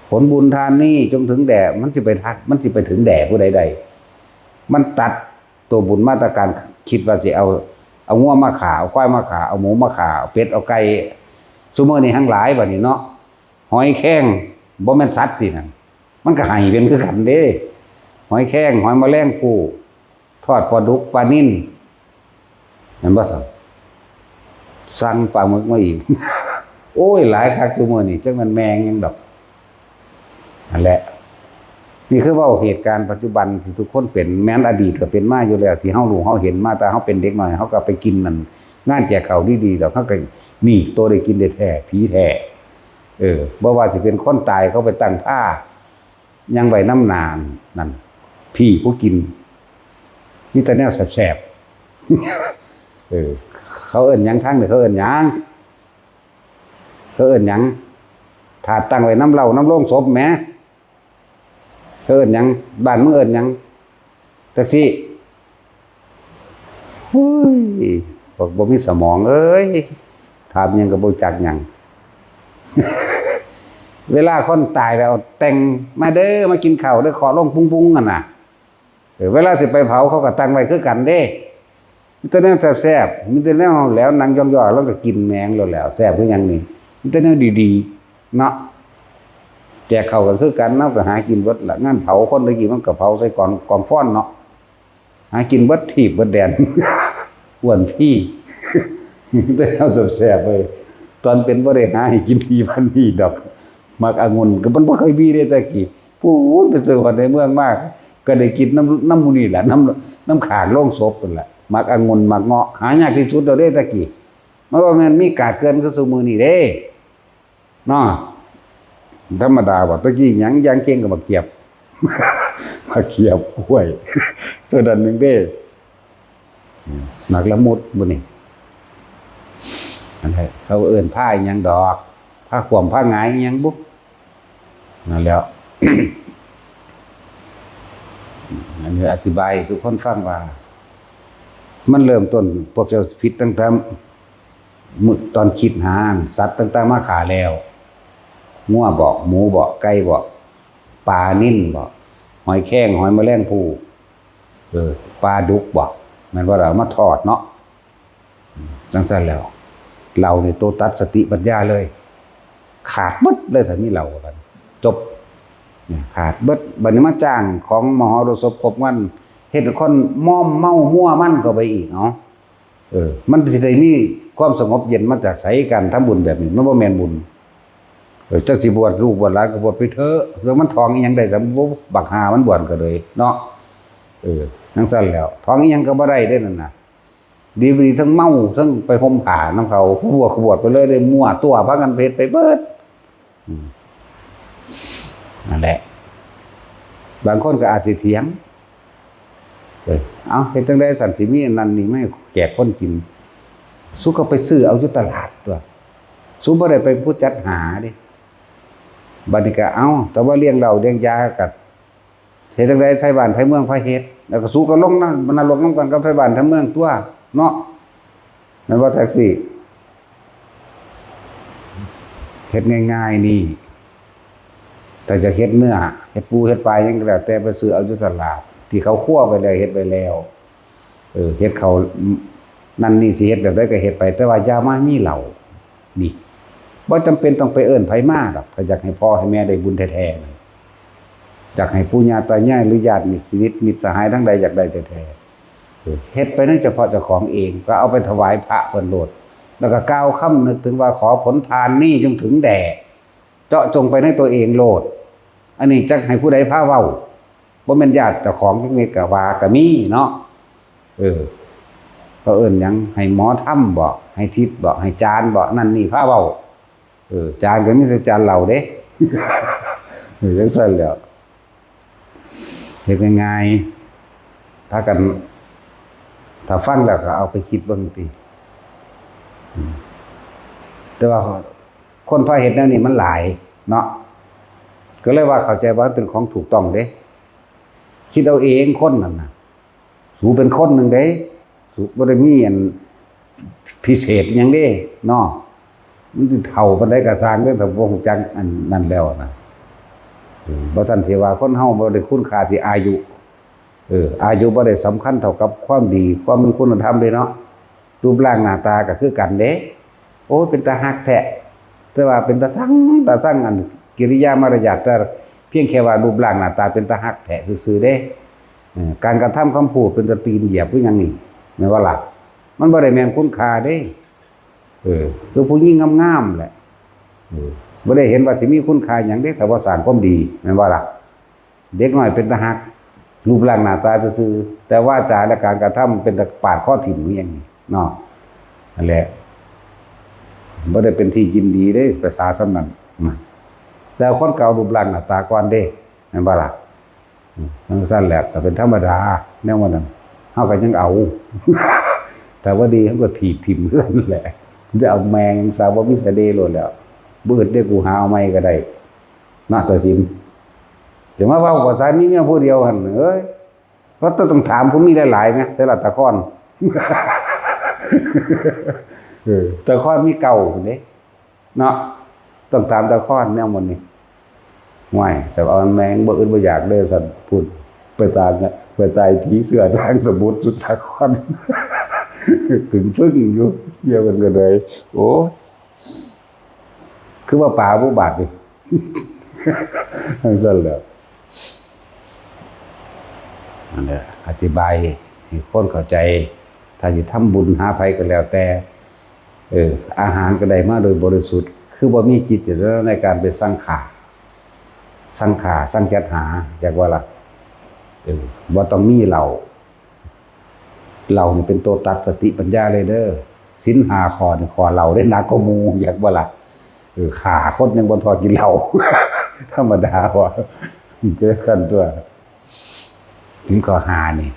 ผลบุญทานนี่จงถึงแด่มันสิไปถึงแด่ผู้ใดๆมันตัดตัวบุญมาตรการคิดว่าสิเอางัวมาขาเอาควายมาขาเอาหมูมาขาเอาเป็ดเอาไก่ซุมื้อนี้ทั้งหลายบัดนี้เนาะหอยแข้งบ่แม่นสัตว์ตินั่นมันก็ให้เป็นคือกันเด้หอยแข้งหอยแมลงภู่ทอดปลาดุกปลานิ่นเห็นบ่ซั่นสั่งปลาหมึกมาอีก โอ้ยหลายคักซุมื้อนี้จังมันแมงยังดอกนั่นแหละนี่คือว่าเหตุการณ์ปัจจุบันที่ทุกคนเป็นแม้นอดีตก็เป็นมาอยู่แล้วที่เฮารู้เฮาเห็นมาแต่เฮาเป็นเด็กน้อยเฮาก็ไปกินนั่นงานแจกข้าวดีๆแล้วเฮาก็นี่ตัวได้กินได้แท้ผีแท้บ่ว่าสิเป็นคนตายเขาไปตั้งผ้ายังไว้น้ำนานนั่นพี่ผู้กินนี่แต่แนวแสบๆเขาเอิ้นหยังทางนี่เขาเอิ้นหยังถาดตั้งไว้น้ำเหล้าน้ำโรงศพแหมเขาเอิ้นหยังบ้านมึงเอิ้นหยังจักซี่เฮ้ยบอกบ่มีสมองเอ้ยถามหยังก็บ่จักหยัง เวลาคนตายแล้วแต่งมาเด้อมากินข้าวเด้อขอลงปุ้งๆกันน่ะเวลาสิไปเผาเขาก็ตั้งไว้คือกันเด้มีแต่แนวแซ่บๆมีแต่แนวแล้วนั่งย่อๆแล้วก็กินแมงแล้วแซ่บคือหยังนี่มีแต่แนวดีๆเนาะแจกข้าวก็คือกันเนาะก็หากินเบิดละงานเผาคนตะกี้มันก็เผาใส่กองฟ้อนเนาะหากินเบิดถีบเบิดแดน อ้วนพี่ แต่แนวแซ่บๆเลยตอนเป็นบ่ได้หาให้กินพี่พันพี่ดอกมักองุ่นก็มันบ่เคยมีได้ตะกี้พูดไปซื้อในเมืองมากก็ได้กินน้ำมูนี่แหละน้ำขางโล่งศพนั่นแหละมักองุ่นมักเงาะหายากที่สุดเราได้ตะกี้มันว่ามันมีกาดเกินคือซุมื้อนี้เด้เนาะธรรมดาว่าตะกี้หยังย่างเก่งก็มาเกียบ มาเกียบกล้วยตัวนั้นนึงเด้หมักละมุดบ่นี่นั่นแหละเขาเอิ้นผ้าหยังดอกผ้าขวมผ้าหงายหยังบุ๊นั่นแล้ว อันนี้อธิบายทุกคนฟังว่ามันเริ่มต้นพวกเจ้าผิดตั้งแต่มึกตอนคิดหาสัตว์ต่างๆมาขาแล้วงัวบอกหมูบอกไก่บอกปลานิ่นบอกหอยแข้งหอยแมลงภู่ปลาดุกบอกมันว่าเรามาทอดเนาะจังซั่นแล้วเราในโตตัดสติปัญญาเลยขาดบึดเลยถ้ามีเราบัดจบขาดบึดบัดนี้มาจ้างของมหรสพครบวันเฮ็ดให้คนม่อมเมามั่วมั่นเข้าไปอีกเนาะมันสิได้มีความสงบเย็นมาจากไสกันทำบุญแบบนี้มันบ่แม่นบุญจักสิบวชลูกบวชหลานก็บวชไปเถอะเรื่องมันท้องอีหยังได้สำบ่บักหามันบวชก็เลยเนาะจังซั่นแล้วท้องอีหยังก็บ่ได้เด้นั่นน่ะดีทั้งเมาทั้งไปห่มผ้านํเขาผู้บวชไปเลยได้มั่วตัวพากันเพศไปเบิดนั่นแหละบางคนก็อาจสิเถียงเอาเฮ็ดจังได๋สันสิมีอันนั้นนี่ไม่แจกคนกินสุก็ไปซื้อเอาอยู่ตลาดตัวสุบ่ได้ไปผู้จัดหาเด้บัดนี้ก็เอาแต่ว่าเลี้ยงเหล้าเลี้ยงยาก็เฮ็ดจังได๋ไทบ้านไทเมืองไผเฮ็ดแล้วก็สุก็ลงนำนรกนำกันกับไทบ้านไทเมืองตัวเนาะนั่นว่าแท็กซี่เฮ็ดง่ายๆนี่ แต่จะเฮ็ดเนื้อเฮ็ดปูเฮ็ดปลายังก็แล้วแต่ไปซื้อเอาอยู่ตลาดที่เขาคั่วไปแล้วเฮ็ดไปแล้วเฮ็ดเขานั่นนี่สิเฮ็ดแบบใดก็เฮ็ดไปแต่ว่าอย่ามามีเหล้านี่บ่จำเป็นต้องไปเอิ้นไผมาดอกถ้าอยากให้พ่อให้แม่ได้บุญแท้ๆอยากให้ปู่ย่าตายายหรือญาติมิตรชีวิตมิตรสหายทั้งใดอยากได้แท้ๆเฮ็ดไปนั่นเฉพาะเจ้าของเองก็เอาไปถวายพระเพิ่นโลดแล้วก็กล่าวคำนึกถึงว่าขอผลทานนี้จงถึงแด่เจาะจงไปในตัวเองโลดอันนี้จักให้ผู้ใดพาเว้าบ่แม่นญาติเจ้าของจักเม็ดก็ว่าก็มีเนาะเขาเอิ้นหยังให้หมอทำบ่ให้ทิศบ่ให้จานบ่นั่นนี่พาเว้าจานก็มีแต่จานเหล้าเด้ จังซั่นแหล้วเฮ็ดง่ายๆถ้ากันถ้าฟังแล้วก็เอาไปคิดเบิ่งติแต่ว่าคนพาเฮ็ดแนวนี้มันหลายเนาะก็เลยว่าเข้าใจว่าเป็นของถูกต้องเด้คิดเอาเองคนนั่นน่ะสูเป็นคนนึงเด้สูบ่ได้มีอันพิเศษหยังเด้เนาะมันสิเฒ่าปานใดก็สร้างเด้อถ้าบ่ฮู้จักอันนั้นแล้วนะบ่ซั่นสิว่าคนเฮาบ่ได้คุณค่าที่อายุอายุบ่ได้สำคัญเท่ากับความดีความมีคุณธรรมเด้เนาะรูปร่างหน้าตาก็คือกันเด้โอ้เป็นตาฮักแท้แต่ว่าเป็นตาสั่งอันกิริยามารยาทแต่เพียงแค่ว่ารูปร่างหน้าตาเป็นตาฮักแท้ซื่อๆเด้การกระทำคำพูดเป็นตาตีนเหยียบคือหยังนี่แม่นว่าล่ะมันบ่ได้แม่นคุณค่าเด้คือผู้หญิงงามๆแหละบ่ได้เห็นว่าสิมีคุณค่าหยังเด้ถ้าว่าสร้างความดีแม่นว่าล่ะเด็กน้อยเป็นตาฮักรูปร่างหน้าตาซื่อๆแต่ว่าจาและการกระทำเป็นตะปาดข้อถิ่มอย่างนี้เนาะนั่นแหละบ่ได้เป็นที่ยินดีเด้ภาษาสำนั้นแต่คนเก่ารูปร่างหน้าตาก่อนเด้แม่นบ่ล่ะนั่นซั่นแหละก็เป็นธรรมดาแนวนั้นเฮาก็ยังเอา แต่ว่าดีเฮาก็ถีบทิ่มเพื่อนแหละจะเอาแมงสาวบ่มีสะเดโลดแล้วบืดได้กูหาเอาใหม่ก็ได้นาตสินจะมาเว้ากับสามีเมียผู้เดียวหั่นเอ้ยเพราะต้องถามผมมีหลายๆมั้ยใส่ละตะคอนตะคอนมีเก่าพุ่นเด้เนาะต้องตามตะคอนแนวมันนี่ห่วยจะเอาแมงบ่อื่นบ่อยากเด้อซั่นพูดไปตามเนี่ยไปตายผีเสือทางสมุทรสุดตะคอนถึงฟึ่งอยู่เดียวกันกันเลยโอ้คือว่าป่าผู้บาดดิทั้งสั้นแล้วนั่นแหละอธิบายให้คนเข้าใจถ้าจะทำบุญหาไผก็แล้วแต่อาหารก็ได้มาโดยบริสุทธิ์คือบ่มีจิตเจตนาในการไปสังจัดหาจากว่าล่ะบ่ต้องมีเหล้านี่เป็นตัวตัดสติปัญญาเลยเด้อศีล5ข้อนี่ข้อเหล้าได้หนักกว่าหมู่อยากบ่ล่ะฆ่าคนยังบ่ทอกินเหล้า ธรรมดาว่าเกิดกันตัวถึงข้อ5นี่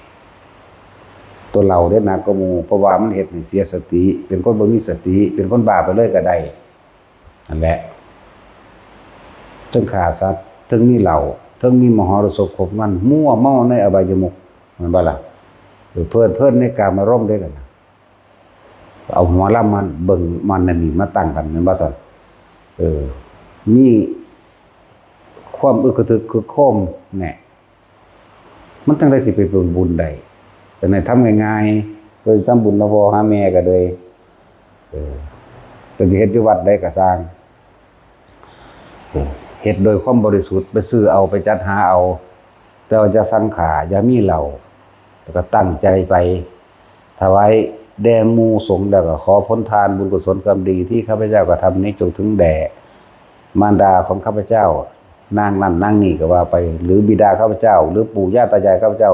ตัวเหล้าได้หนักกว่าหมู่เพราะว่ามันเฮ็ดให้เสียสติเป็นคนบ่มีสติเป็นคนบ้าไปเลยก็ได้นั่นแหละถึงฆ่าสัตว์ถึงมีเหล้าถึงมีมหรสพครบมันมั่วเมาในอบายมุขมันบ่ล่ะเพิ่นในกามารมณ์ได้กันเอาหัวลำมันเบิ่งมันนั่นนี่มาตั้งกันแม่นบ่ซั่นมีความอึกกระทึกคือโคมแหน่มันจังได๋สิไปเป็นบุญได้แต่ในทำง่ายๆโดยทำบุญละพ่อหาแม่ก็เลยจะเฮ็ดอยู่วัดใดก็สร้างเฮ็ดโดยความบริสุทธิ์ไปซื้อเอาไปจัดหาเอาแต่ว่าจะสังขาอย่ามีเหล้าแล้วก็ตั้งใจไปถวายแด่หมู่สงฆ์แล้วก็ขอผลทานบุญกุศลกรรมดีที่ข้าพเจ้ากระทำนี้จงถึงแด่มารดาของข้าพเจ้านางนั่นนางนี่ก็ว่าไปหรือบิดาข้าพเจ้าหรือปู่ย่าตายายข้าพเจ้า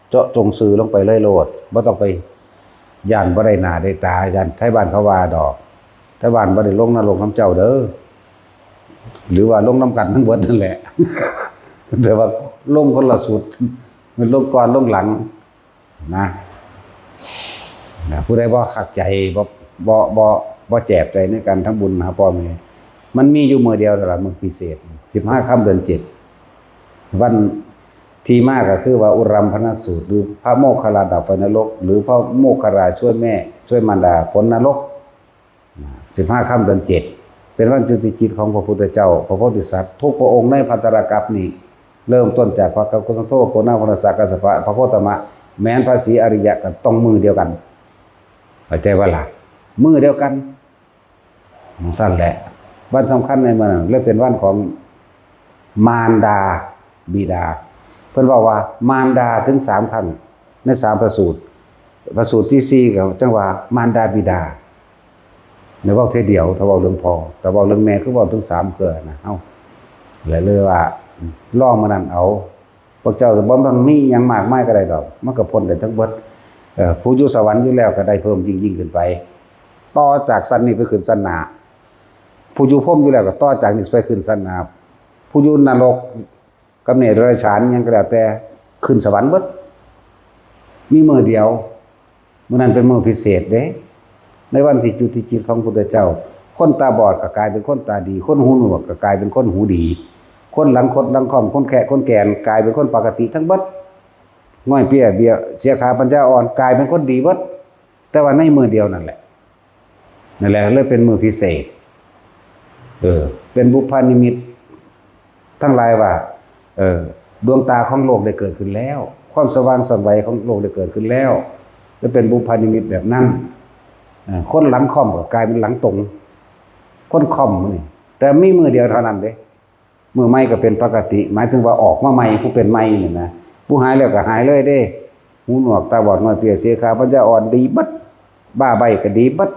เจาะจงซื้อลงไปเลยโลดบ่ต้องไปย่านบ่ได้หน้าได้ตาย่านไทบ้านเขาว่าดอกไทบ้านบ่ได้ลงนรกน้ำเจ้าเด้อหรือว่าลงน้ำกันทั้งหมดนั่นแหละ แต่ว่าลงคนละสุดมันลงก่อนลงหลังนะผู้ใดบ่คักใจบ่แจบใจในการทั้งบุญหาพ่อแม่มันมีอยู่มื้อเดียวเท่านั้นมื้อพิเศษ15ค่ำเดือน7วันที่มาก็คือว่าอุรัมพนสูตรหรือพระโมคคัลลาดับไฟนรกหรือพระโมคคัลลาช่วยแม่ช่วยมารดาพ้นนรก15ค่ำเดือน7 เป็นวันจุติจิตของพระพุทธเจ้าพระโพธิสัตว์ทุกพระองค์ในพันตรกัปนี้เริ่มต้นจากพระกัปปะโตโกนาพระสักกัสสปะพระโคตมะแม้นพระศรีอริยะก็ต้องมือเดียวกันเข้าใจว่าล่ะมือเดียวกันสั้นแหละวันสำคัญในเมืองเลยเป็นวันของมารดาบิดาเพิ่นบอกว่ามารดาถึง3ครั้งใน3ประสูติประสูติที่4ก็จังว่ามารดาบิดาในเว้าเทเดียวถ้าเว้าเรื่องพ่อแต่เว้าเรื่องแม่คือเว้าถึง3เทื่อนะเอ้าเลยว่าลองมานั่นเอาพวกเจ้าจะบ่มันมีหยังมากมายก็ได้ดอกมันก็พ้นได้ทั้งเบิดผู้อยู่สวรรค์อยู่แล้วก็ได้เพิ่มยิ่งขึ้นไปต่อจากสันนี้ไปขึ้นสันหน้าผู้อยู่พรหมอยู่แล้วก็ต่อจากนี้ไปขึ้นสันหน้าผู้อยู่นรกกำเนิดเดรัจฉานหยังก็แล้วแต่ขึ้นสวรรค์เบิดมีมื้อเดียวมื้อนั้นเป็นมื้อพิเศษเด้ในวันที่จุติจิตของพุทธเจ้าคนตาบอดก็กลายเป็นคนตาดีคนหูหนวกก็กลายเป็นคนหูดีคนหลังคดหลังค่อมคนแขะคนแก่นกลายเป็นคนปกติทั้งเบิดง่อยเปี้ยเบี้ยเสียขาปัญญาอ่อนกลายเป็นคนดีเบิดแต่ว่าในมือเดียวนั่นแหละเลยเป็นมือพิเศษเป็นบุพนิมิตทั้งหลายว่าดวงตาของโลกได้เกิดขึ้นแล้วความสว่างสวัยของโลกได้เกิดขึ้นแล้วและเป็นบุพนิมิตแบบนั้นคนหลังค่อมก็กลายเป็นหลังตรงคนค่อมนี่แต่มีมือเดียวเท่านั้นเด้มือใหม่ก็เป็นปกติหมายถึงว่าออกมาใหม่ผู้เป็นใหม่นี่นะผู้หายแล้วก็หายเลยเด้หูหนวกตาบอดน้อยเปียเสียขาปัญญาอ่อนดีบัดบ้าใบก็ดีบัด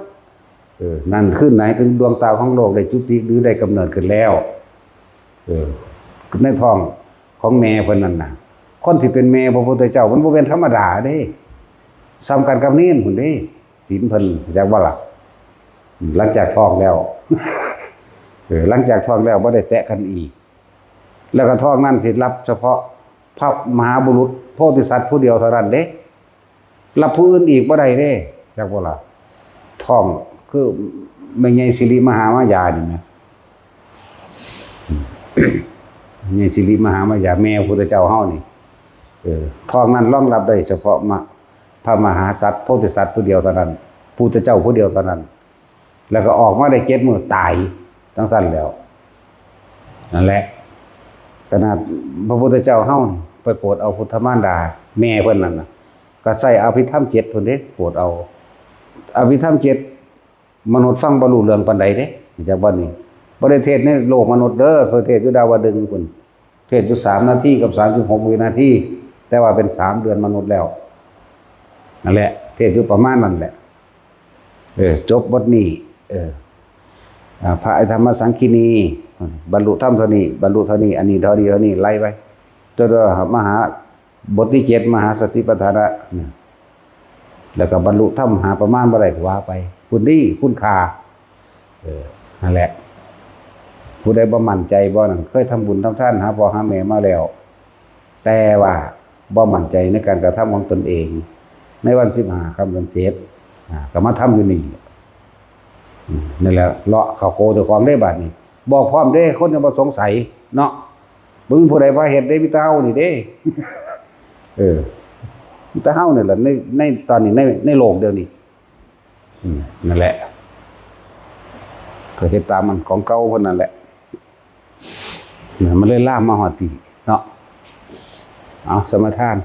นั่นขึ้นไหนถึงดวงตาของโลกได้จุติหรือได้กำเนิดขึ้นแล้วในท้องของแม่เพิ่นนั่นน่ะคนที่เป็นแม่พระพุทธเจ้ามันบ่เป็นธรรมดาเด้ซ้ำกันกับนี่พุ่นเด้ศีลเพิ่นจักบ่ล่ะหลังจากท้องแล้วหลังจากท้องแล้วบ่ได้แตะกันอีกแล้วก็ท้องนั้นสิรับเฉพาะพระมหาบุรุษโพธิสัตว์ผู้เดียวเท่านั้นเด้รับผู้อื่นอีกบ่ได้เด้จักบ่ล่ะท้องคือแม่ใหญ่สิริมหามายานี่แหมแม่สิริมหามายาแม่พุทธเจ้าเฮานี่ท้องนั้นรองรับได้เฉพาะพระมหาสัตว์โพธิสัตว์ผู้เดียวเท่านั้นพุทธเจ้าผู้เดียวเท่านั้นแล้วก็ออกมาได้7มื้อตายทั้งสั้นแล้วนั่นแหละขนาดพระพุทธเจ้าเฮาไปโปรดเอาพุทธมารดาแม่เพิ่นนั่นน่ะก็ใส่อภิธรรม7พุ่นเด้โปรดเอาอภิธรรม7มนุษย์ฟังบ่รู้เรื่องปานใดเด้จากบ่นี้บ่ได้เทศในโลกมนุษย์เด้อเพิ่นเทศอยู่ดาวดึงส์พุ่นเทศอยู่3นาทีกับ36วินาทีแต่ว่าเป็น3เดือนมนุษย์แล้วนั่นแหละเทศอยู่ประมาณนั้นแหละจบบทนี้พระอธรรมสังคีนีบรรลุธรรมเท่านี้บรรลุเท่านี้อันนี้เท่านี้ไล่ไปจนมหาบทที่7มหาสติปัฏฐานเนี่ยแล้วก็บรรลุธรรมหาประมาณบ่ได้ก็ว่าไปคุณดีคุณค่านั่นแหละผู้ใดบ่มั่นใจบ่นั่นเคยทำบุญทำทานหาพ่อหาแม่มาแล้วแต่ว่าบ่มั่นใจในการกระทำของตนเองในวัน15ค่ำเดือน7ก็มาทำอยู่นี่นั่นแหละเลาะเข้าโกเจ้าของได้บัดนี้บอกพร้อมเด้คนจะบ่สงสัยเนาะบึงผู้ใดว่าเฮ็ดได้มีแต่เฮานี่เด้มีแต่เฮานี่แหละในตอนนี้ในโลกเดียวนี้นั่นแหละก็เฮ็ดตามมันของเก่าเพิ่นนั่นแหละมันเลยลามมาฮอดพี่เนาะเอาสมทาน